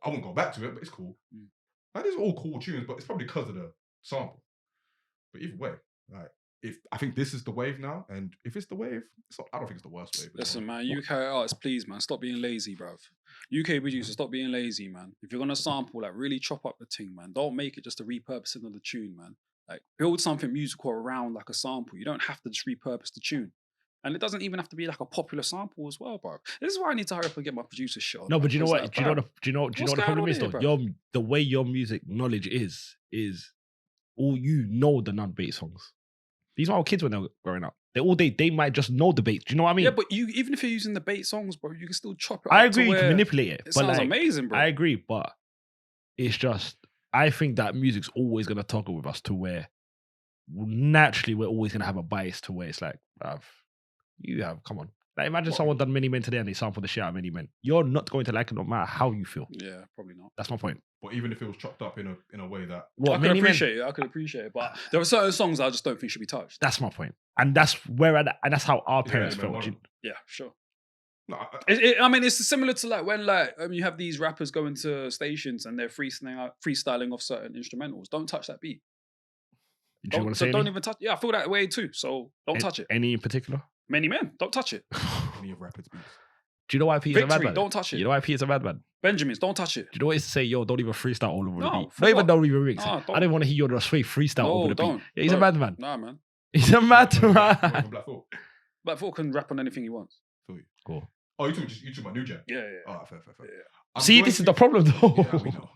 I wouldn't go back to it, but it's cool. Like these are all cool tunes, but it's probably because of the sample. But either way, like if I think this is the wave now, and if it's the wave, I don't think it's the worst wave. Listen, man, UK artists, please, man, stop being lazy, bruv. UK producers, stop being lazy, man. If you're gonna sample, like, really chop up the thing, man. Don't make it just a repurposing of the tune, man. Like, build something musical around like a sample. You don't have to just repurpose the tune. And it doesn't even have to be like a popular sample as well, bro. This is why I need to hurry up and get my producer shit on. No, man, but you know 'cause, what? like, Do you know bruv, what the what's going problem on is here, though? bruv? The way your music knowledge is all you know the non-bait songs. These are our kids when they're growing up. They might just know the bait. Do you know what I mean? Yeah, but you even if you're using the bait songs, bro, you can still chop it. I up to agree. You can where manipulate it. It but sounds like, amazing, bro. I agree, but it's just I think that music's always gonna toggle with us to where naturally we're always gonna have a bias to where it's like, bruv, come on. Like imagine someone done Many Men today and they sample the shit out of Many Men. You're not going to like it no matter how you feel. Yeah, probably not. That's my point. But even if it was chopped up in a way that What, I could Many Men? appreciate it. I could appreciate it, but there are certain songs I just don't think should be touched. That's my point. And that's where and that's how our Yeah, parents no, felt. no. Do you- Yeah, sure. no, I mean, it's similar to like when like you have these rappers going to stations and they're freestyling off certain instrumentals. Don't touch that beat. Do you want to say Don't any? even touch. Yeah, I feel that way too. So don't touch it. Any in particular? Many Men, don't touch it. any of Rapid's beats. Do you know why Peter's a Victory, madman? don't touch it. You know why Peter's a madman? Benjamins, don't touch it. Do you know what it's to say? Yo, don't even freestyle all over the No, beat. for Not even what? don't even remix. No, I don't. don't want to hear you just straight freestyle No, over the beat. don't. Yeah, he's a Don't. madman. Nah, man. He's a mad Black man. Thought. Black Thought can rap on anything he wants. Feel you. Cool. Oh, you talking about New Gen? Yeah. Oh, fair. Yeah. I'm See, going this is to- the problem, though.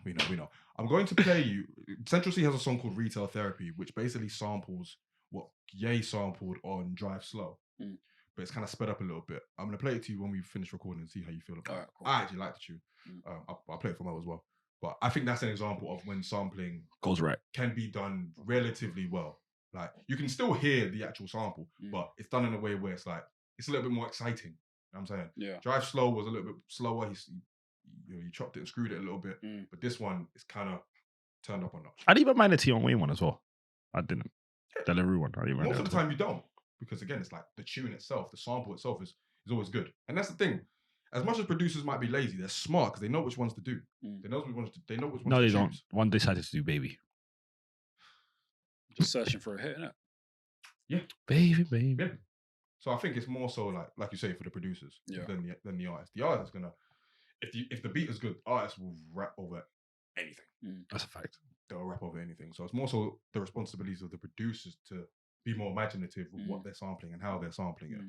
Yeah, we know. I'm going to play you. Central C has a song called Retail Therapy, which basically samples what Ye sampled on Drive Slow. Mm. But it's kind of sped up a little bit. I'm going to play it to you when we finish recording and see how you feel about Alright, it. cool. I actually like the tune. I'll play it for Mo as well. But I think that's an example of when sampling Goes right. can be done relatively well. Like, you can still hear the actual sample, but it's done in a way where it's like, it's a little bit more exciting. You know what I'm saying? Yeah. Drive Slow was a little bit slower. You chopped it and screwed it a little bit. But this one is kind of turned up a notch. I didn't even mind the Tion Wayne one as well. I didn't. Delivery one. I didn't mind Most that of the time you don't. Because again, it's like the tune itself, the sample itself is always good. And that's the thing. As much as producers might be lazy, they're smart because they know which ones to do. They know which ones to No, they choose. don't. One decided to do Baby. Just searching for a hit, innit? Yeah. Baby. Yeah. So I think it's more so like you say, for the producers than the artist. The artist is gonna, if the beat is good, artists will rap over anything. That's a fact. They'll rap over anything. So it's more so the responsibilities of the producers to be more imaginative with what they're sampling and how they're sampling it.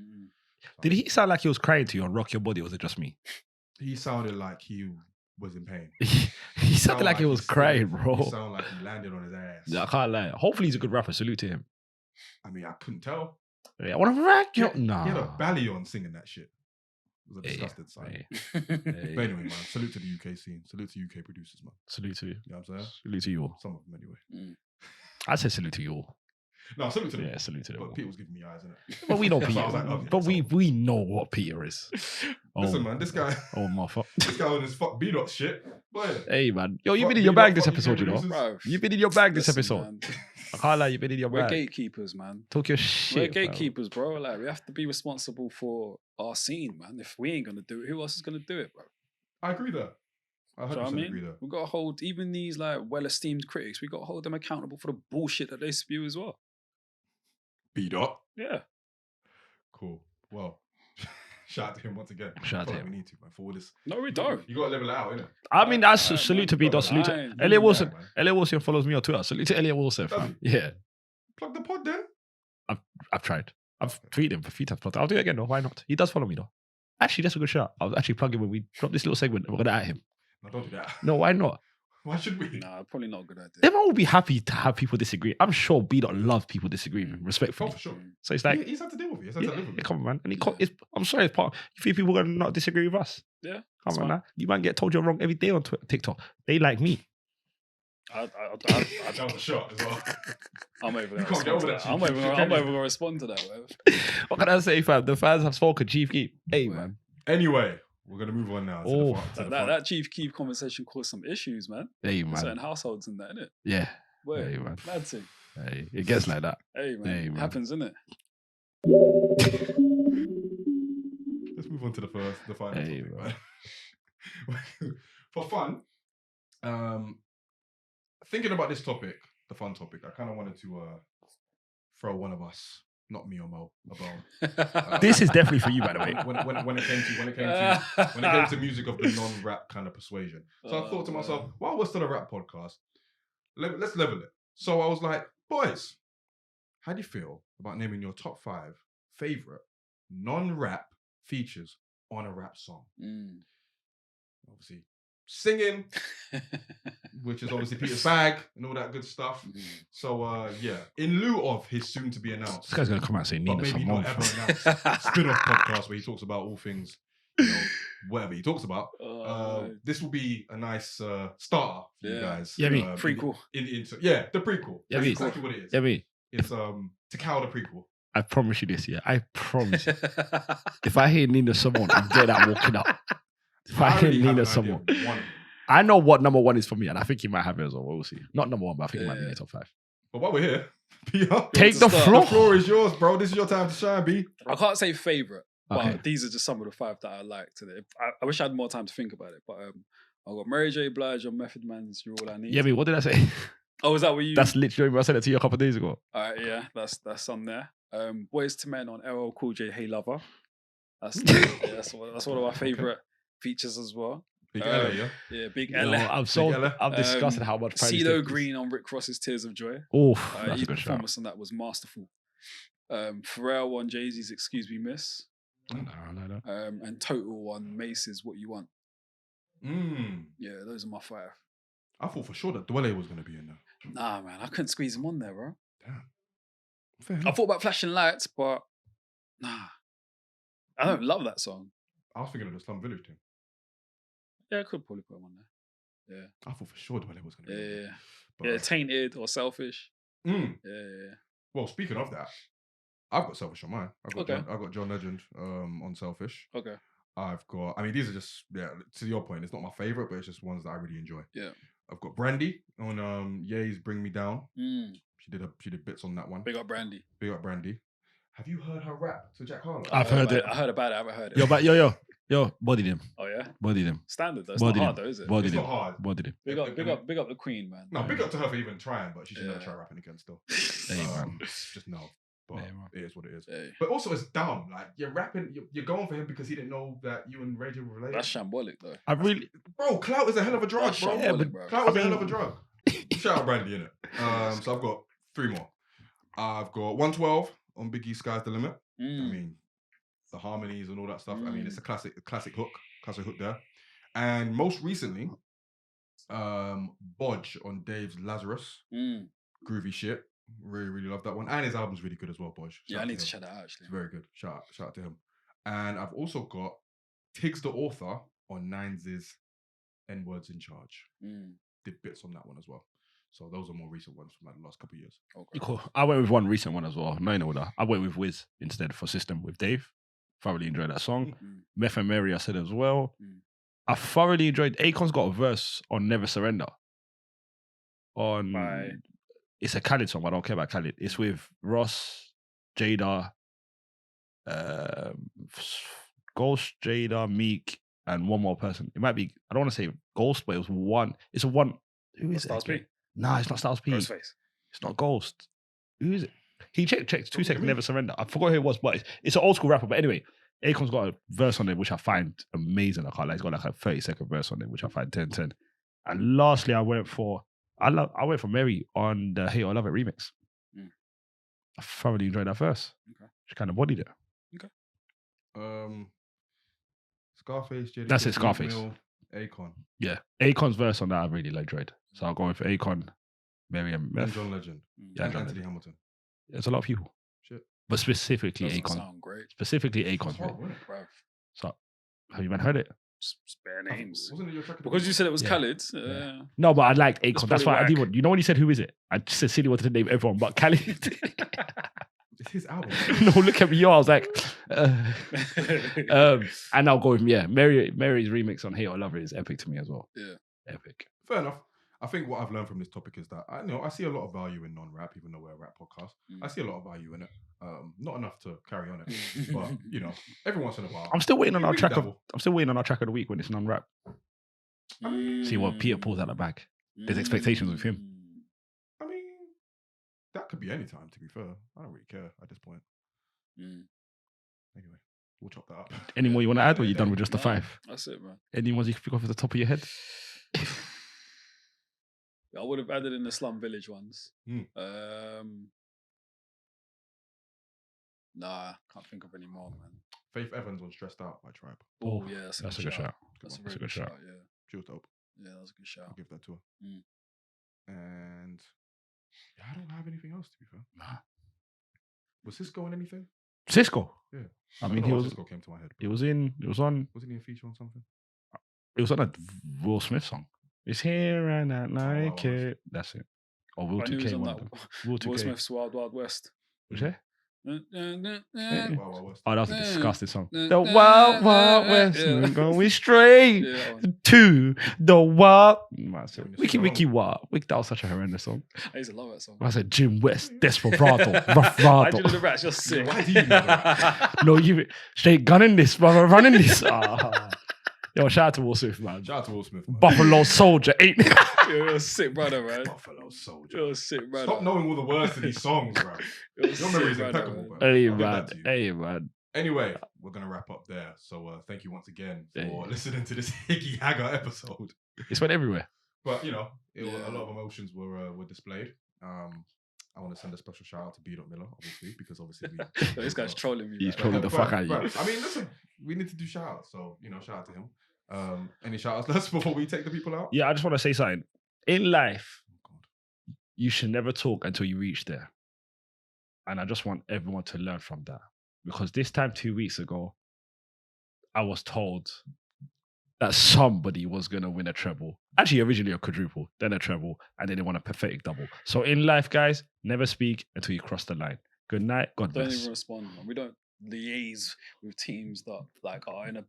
So Did he sound like he was crying to you on Rock Your Body, or was it just me? he sounded like he was in pain. He sounded like he was crying, bro. He sounded like he landed on his ass. Yeah, I can't lie. Hopefully he's a good rapper. Salute to him. I mean, I couldn't tell. Yeah, I want to rack you. He had a Nah. belly on singing that shit. It was a disgusted sign. But anyway, man, salute to the UK scene. Salute to UK producers, man. Salute to you. You know what I'm saying? Salute to you all. Some of them, anyway. I said salute to you all. No, salute to them. Yeah, salute to them all. But Peter was giving me eyes, innit? But we know That's Peter. why I was like, okay, but so- we know what Peter is. Listen, man, this guy, Oh, motherfucker. this guy on his fuck B-dot shit. Boy, Hey, man. Yo, you've Fuck been in your me, bag fuck this you, episode, you know. producers. Bro, You've been in your bag this listen, episode. man. I can't lie, you've been in your We're bag. gatekeepers, man. Talk your We're shit. fam. gatekeepers, bro. Like, we have to be responsible for our scene, man. If we ain't gonna do it, who else is gonna do it, bro? I agree there. I 100% Do you know what I agree mean? there. We gotta hold even these like well-esteemed critics. We gotta hold them accountable for the bullshit that they spew as well. B-dot. Yeah. Cool. Well, shout out to him once again. Shout out to I feel like him. We need to, man. For all this. No, we don't. You got to level it out, innit? I mean, that's Alright, salute man, to B. bro, Salute to I ain't Elliot doing Wilson. that, man. Elliot Wilson follows me on Twitter. Salute to Elliot Wilson, Does fam. Yeah, Plug the pod then. I've tried. I've tweeted him for a few times. I'll do it again, though. Why not? He does follow me, though. Actually, that's a good shout. I'll actually plug him when we drop this little segment. We're going to at him. No, don't do that. No, why not? Why should we? Nah, probably not a good idea. Everyone will be happy to have people disagree. I'm sure B. loves people disagreeing with him, Oh, respectfully. for sure. So it's like, He's had to deal with it. He's had to live with yeah, it. come on, man. And it's, I'm sorry, it's part. You think people are going to not disagree with us? Yeah. Come that's on, fine. man. You might get told you're wrong every day on TikTok. They like me. That was a shot as well. I'm over You there. can't get over that, I'm Chief. over You I'm can't over get- gonna respond to that. Whatever. What can I say, fam? The fans have spoken. Chief Keep. Hey, Well, man. Anyway, we're going to move on now. To Oh. the front, to the That, front. that Chief Keef conversation caused some issues, man. Hey, In certain man. households and that, innit? Yeah. Where? Hey, man. Mad thing. Hey, it gets like that. Hey, man. Hey, It man. happens, innit? Let's move on to the final Hey, topic, man. man. For fun, thinking about this topic, the fun topic, I kind of wanted to throw one of us, not me or Mo, a bone. This is definitely for you, by the way. When it came to music of the non-rap kind of persuasion. So I thought to myself, while we're still a rap podcast, let's level it. So I was like, boys, how do you feel about naming your top 5 favorite non-rap features on a rap song? Mm. Obviously, singing, which is obviously Peter's bag and all that good stuff. So yeah, in lieu of his soon-to-be announced, This guy's going to come out and say but Nina maybe Simone. not ever announced spin-off podcast where he talks about all things, you know, whatever he talks about. This will be a nice starter for you Yeah. guys. Yeah, me. Prequel. Yeah, the prequel. Yeah, That's me. exactly what it is. Yeah, me. It's to cow the prequel. I promise you this, yeah. I promise you. If I hear Nina Simone, I'm dead at walking up. If I hear already have Nina an idea Simone, of one. I know what number 1 is for me, and I think he might have it as well. We'll see. Not number 1, but I think he might be in Yeah. the top 5. But while we're here, Peter, Take to the start? floor. the floor is yours, bro. This is your time to shine, B. I can't say favorite, but Okay. these are just some of the 5 that I like today. I wish I had more time to think about it, but I got Mary J. Blige on Method Man's "You're All I Need." Yeah, me. What did I say? Oh, is that what you? That's literally, I said it to you a couple of days ago. All right, yeah, that's on there. Boys to Men on LL Cool J, "Hey Lover." That's that's one of my favorite features as well. Big Ella, yeah. Yeah, Big No, Ella. I'm disgusted how much pride this CeeLo takes. Green on Rick Ross's "Tears of Joy." Oh, that's His a good shout. performance on that was masterful. Pharrell on Jay-Z's Excuse Me Miss. No. And Total on Mace's What You Want. Yeah, those are my 5. I thought for sure that Dwele was going to be in there. Nah, man, I couldn't squeeze him on there, bro. Damn. Fair I enough. thought about Flashing Lights, but nah. I don't love that song. I was thinking of the Slum Village thing. Yeah, I could probably put him on there. Yeah. I thought for sure Dwele was going to be in there. Yeah. But, Yeah, Tainted or Selfish. Yeah. Well, speaking of that, I've got Selfish on mine. I've got Okay. John Legend on Selfish. Okay. I've got, I mean, these are just, to your point, it's not my favorite, but it's just ones that I really enjoy. Yeah. I've got Brandy on Ye's Bring Me Down. She did bits on that one. Big up Brandy. Have you heard her rap to Jack Harlow? I've heard it. I heard about it. I haven't heard it. Yo, body them. Oh yeah. Body them. Standard though. It's Body not hard them. though, is it? Body It's them. not hard. Body them. Big up the Queen, man. No, big up to her for even trying, but she should never try rapping again still. Hey, man. Just no. But it is what it is. Hey. But also it's dumb. Like you're rapping, you're going for him because he didn't know that you and Ray J were related. That's shambolic though. Bro, clout is a hell of a drug, That's bro. shambolic, bro. Clout is a hell of a drug. Shout out Brandy, innit? So I've got 3 more. I've got 112 on Biggie's Sky's the Limit. I mean, the harmonies and all that stuff. I mean, it's a classic hook there. And most recently, Bodge on Dave's Lazarus. Groovy shit. Really, really love that one. And his album's really good as well, Bodge. Yeah, I need to check that out actually. It's very good. Shout out to him. And I've also got Tiggs the Author on Nines' N-Words in Charge. Did bits on that one as well. So those are more recent ones from like the last couple of years. Okay. Cool. I went with one recent one as well. No, in order. I went with Wiz instead for System with Dave. Thoroughly enjoyed that song. Meth and Mary, I said as well. I thoroughly enjoyed. Akon's got a verse on Never Surrender. It's a Khalid song, but I don't care about Khalid. It's with Ross, Jada, Ghost, Jada, Meek, and one more person. It might be, I don't want to say Ghost, but it was one. It's a one. Who is it? Styles P? Nah, it's not Styles P. Ghostface. It's not Ghost. Who is it? He checked 2 seconds, Never Surrender. I forgot who it was, but it's an old school rapper. But anyway, Akon's got a verse on it, which I find amazing. I can't lie. He's got like a 30-second verse on it, which I find 10-10. And lastly, I went for Mary on the Hate or Love It remix. I thoroughly enjoyed that verse. Okay. She kind of bodied it. Okay. Scarface, Jada. That's it, Scarface. Akon. Yeah. Akon's verse on that I really enjoyed. So I'll go with Akon, Mary and And Meth. John Legend. Yeah, And John Anthony Legend. Hamilton. There's a lot of people. Shit. But specifically Doesn't Akon. sound great. Specifically That's Akon. horrible, isn't it? Bro. So have you heard it? Spare names. Wasn't it your track of the Because you week? said it was Yeah. Khalid. Yeah. No, but I liked Akon. That's pretty why I didn't whack. want. You know when he said who is it? I just said silly wanted to name everyone, but Khalid. It's his album. No, look at me. I was like, and I'll go with Mary's remix on Hate or Love It is epic to me as well. Yeah. Epic. Fair enough. I think what I've learned from this topic is that I see a lot of value in non-rap, even though we're a rap podcast. I see a lot of value in it. Not enough to carry on it, but every once in a while. I'm still waiting on our Really track of. double. I'm still waiting on our track of the week when it's non-rap. See what Peter pulls out the bag. There's expectations with him. I mean, that could be any time. To be fair, I don't really care at this point. Anyway, we'll chop that up. Any more you want to add, or you done with just the No, 5? That's it, man. Any ones you can pick off at the top of your head? I would have added in the Slum Village ones. Nah, can't think of any more, man. Faith Evans on Stressed Out by Tribe. Oh, yeah, that's a good shout. That's a That's very a good good shout. shout, yeah. She was dope. Yeah, that was a good shout. I'll give that to her. And I don't have anything else, to be fair. Nah. Was Cisco in anything? Cisco. Yeah. I mean, don't he know why was. Cisco came to my head. It was on. Wasn't he a feature on something? It was on a Will Smith song. It's here and I like Oh, it. That's it. Or Will I knew he was 2K. on One that of them. Will Will 2K. Smith's Wild Wild West. Was it? Wow, West. Oh, that was a disgusting song. The The Wild Wild West, yeah. we're going straight Yeah, that one. to the Wild. Man, so When it's Wiki strong. Wiki Wild. That was such a horrendous song. I used to love that song. I said Jim West, Desperado, Rough I do Rado. the rats, you're sick. Why do you know that? No, you straight gunning this, brother, running this. Ah. Yo, shout out to Will Smith, man. Shout out to Will Smith. Man. Buffalo Soldier, ain't You're a sick brother, man. Buffalo Soldier. You're a sick brother. Stop knowing all the words to these songs, bro. You're a Your memory is sick brother, impeccable, man. bro. Hey, I'll give man. that to you. Hey, man. Anyway, we're going to wrap up there. So thank you once again for listening to this Hickey Hagger episode. It's went everywhere. But, a Yeah. lot of emotions were displayed. I want to send a special shout out to B. Miller, obviously, because obviously This guy's trolling me. He's man. trolling the fuck out of you. I mean, listen, we need to do shout outs, so shout out to him. Any shout outs last before we take the people out? Yeah, I just want to say something. In life, Oh, God. you should never talk until you reach there. And I just want everyone to learn from that. Because this time 2 weeks ago, I was told that somebody was going to win a treble. Actually, originally a quadruple, then a treble, and then they want a pathetic double. So in life, guys, never speak until you cross the line. Good night. God Don't bless. even respond. Man. We don't liaise with teams that like are in a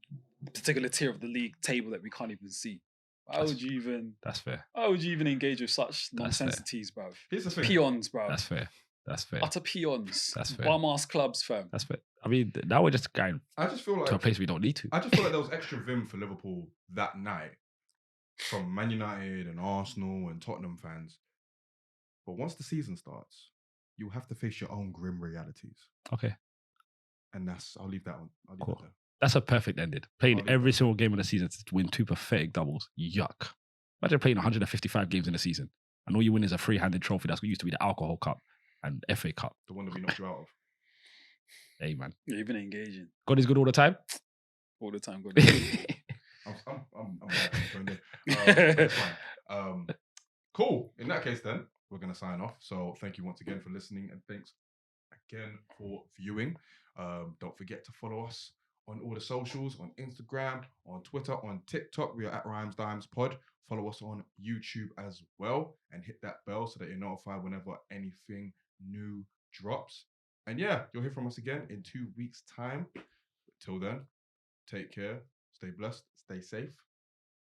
particular tier of the league table that we can't even see. Why would you even? That's fair. Why would you even engage with such That's fair. nonsensities, bruv? Here's the thing. Peons, bruv. That's fair. That's fair. Utter peons. That's fair. Bum ass clubs, fam. That's fair. I mean, now we're just going I just feel to a like place we don't need to. there was extra vim for Liverpool that night from Man United and Arsenal and Tottenham fans. But once the season starts, you have to face your own grim realities. Okay. And I'll leave that one. I'll leave Cool. it there. That's a perfect ending. Playing I'll leave every that. single game of the season to win 2 pathetic doubles. Yuck. Imagine playing 155 games in a season and all you win is a free-handed trophy that's used to be the Alcohol Cup and FA Cup. The one that we knocked you out of. Hey, man. Yeah, you've been engaging God is good all the time. all the time. God. I'm joined in. That's fine. Cool. In that case, then we're gonna sign off. So thank you once again for listening, and thanks again for viewing. Don't forget to follow us on all the socials, on Instagram, on Twitter, on TikTok. We are at Rhymes Dimes Pod. Follow us on YouTube as well, and hit that bell so that you're notified whenever anything new drops. And yeah, you'll hear from us again in 2 weeks' time. Till then, take care, stay blessed, stay safe,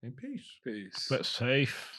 and peace. Peace. But safe.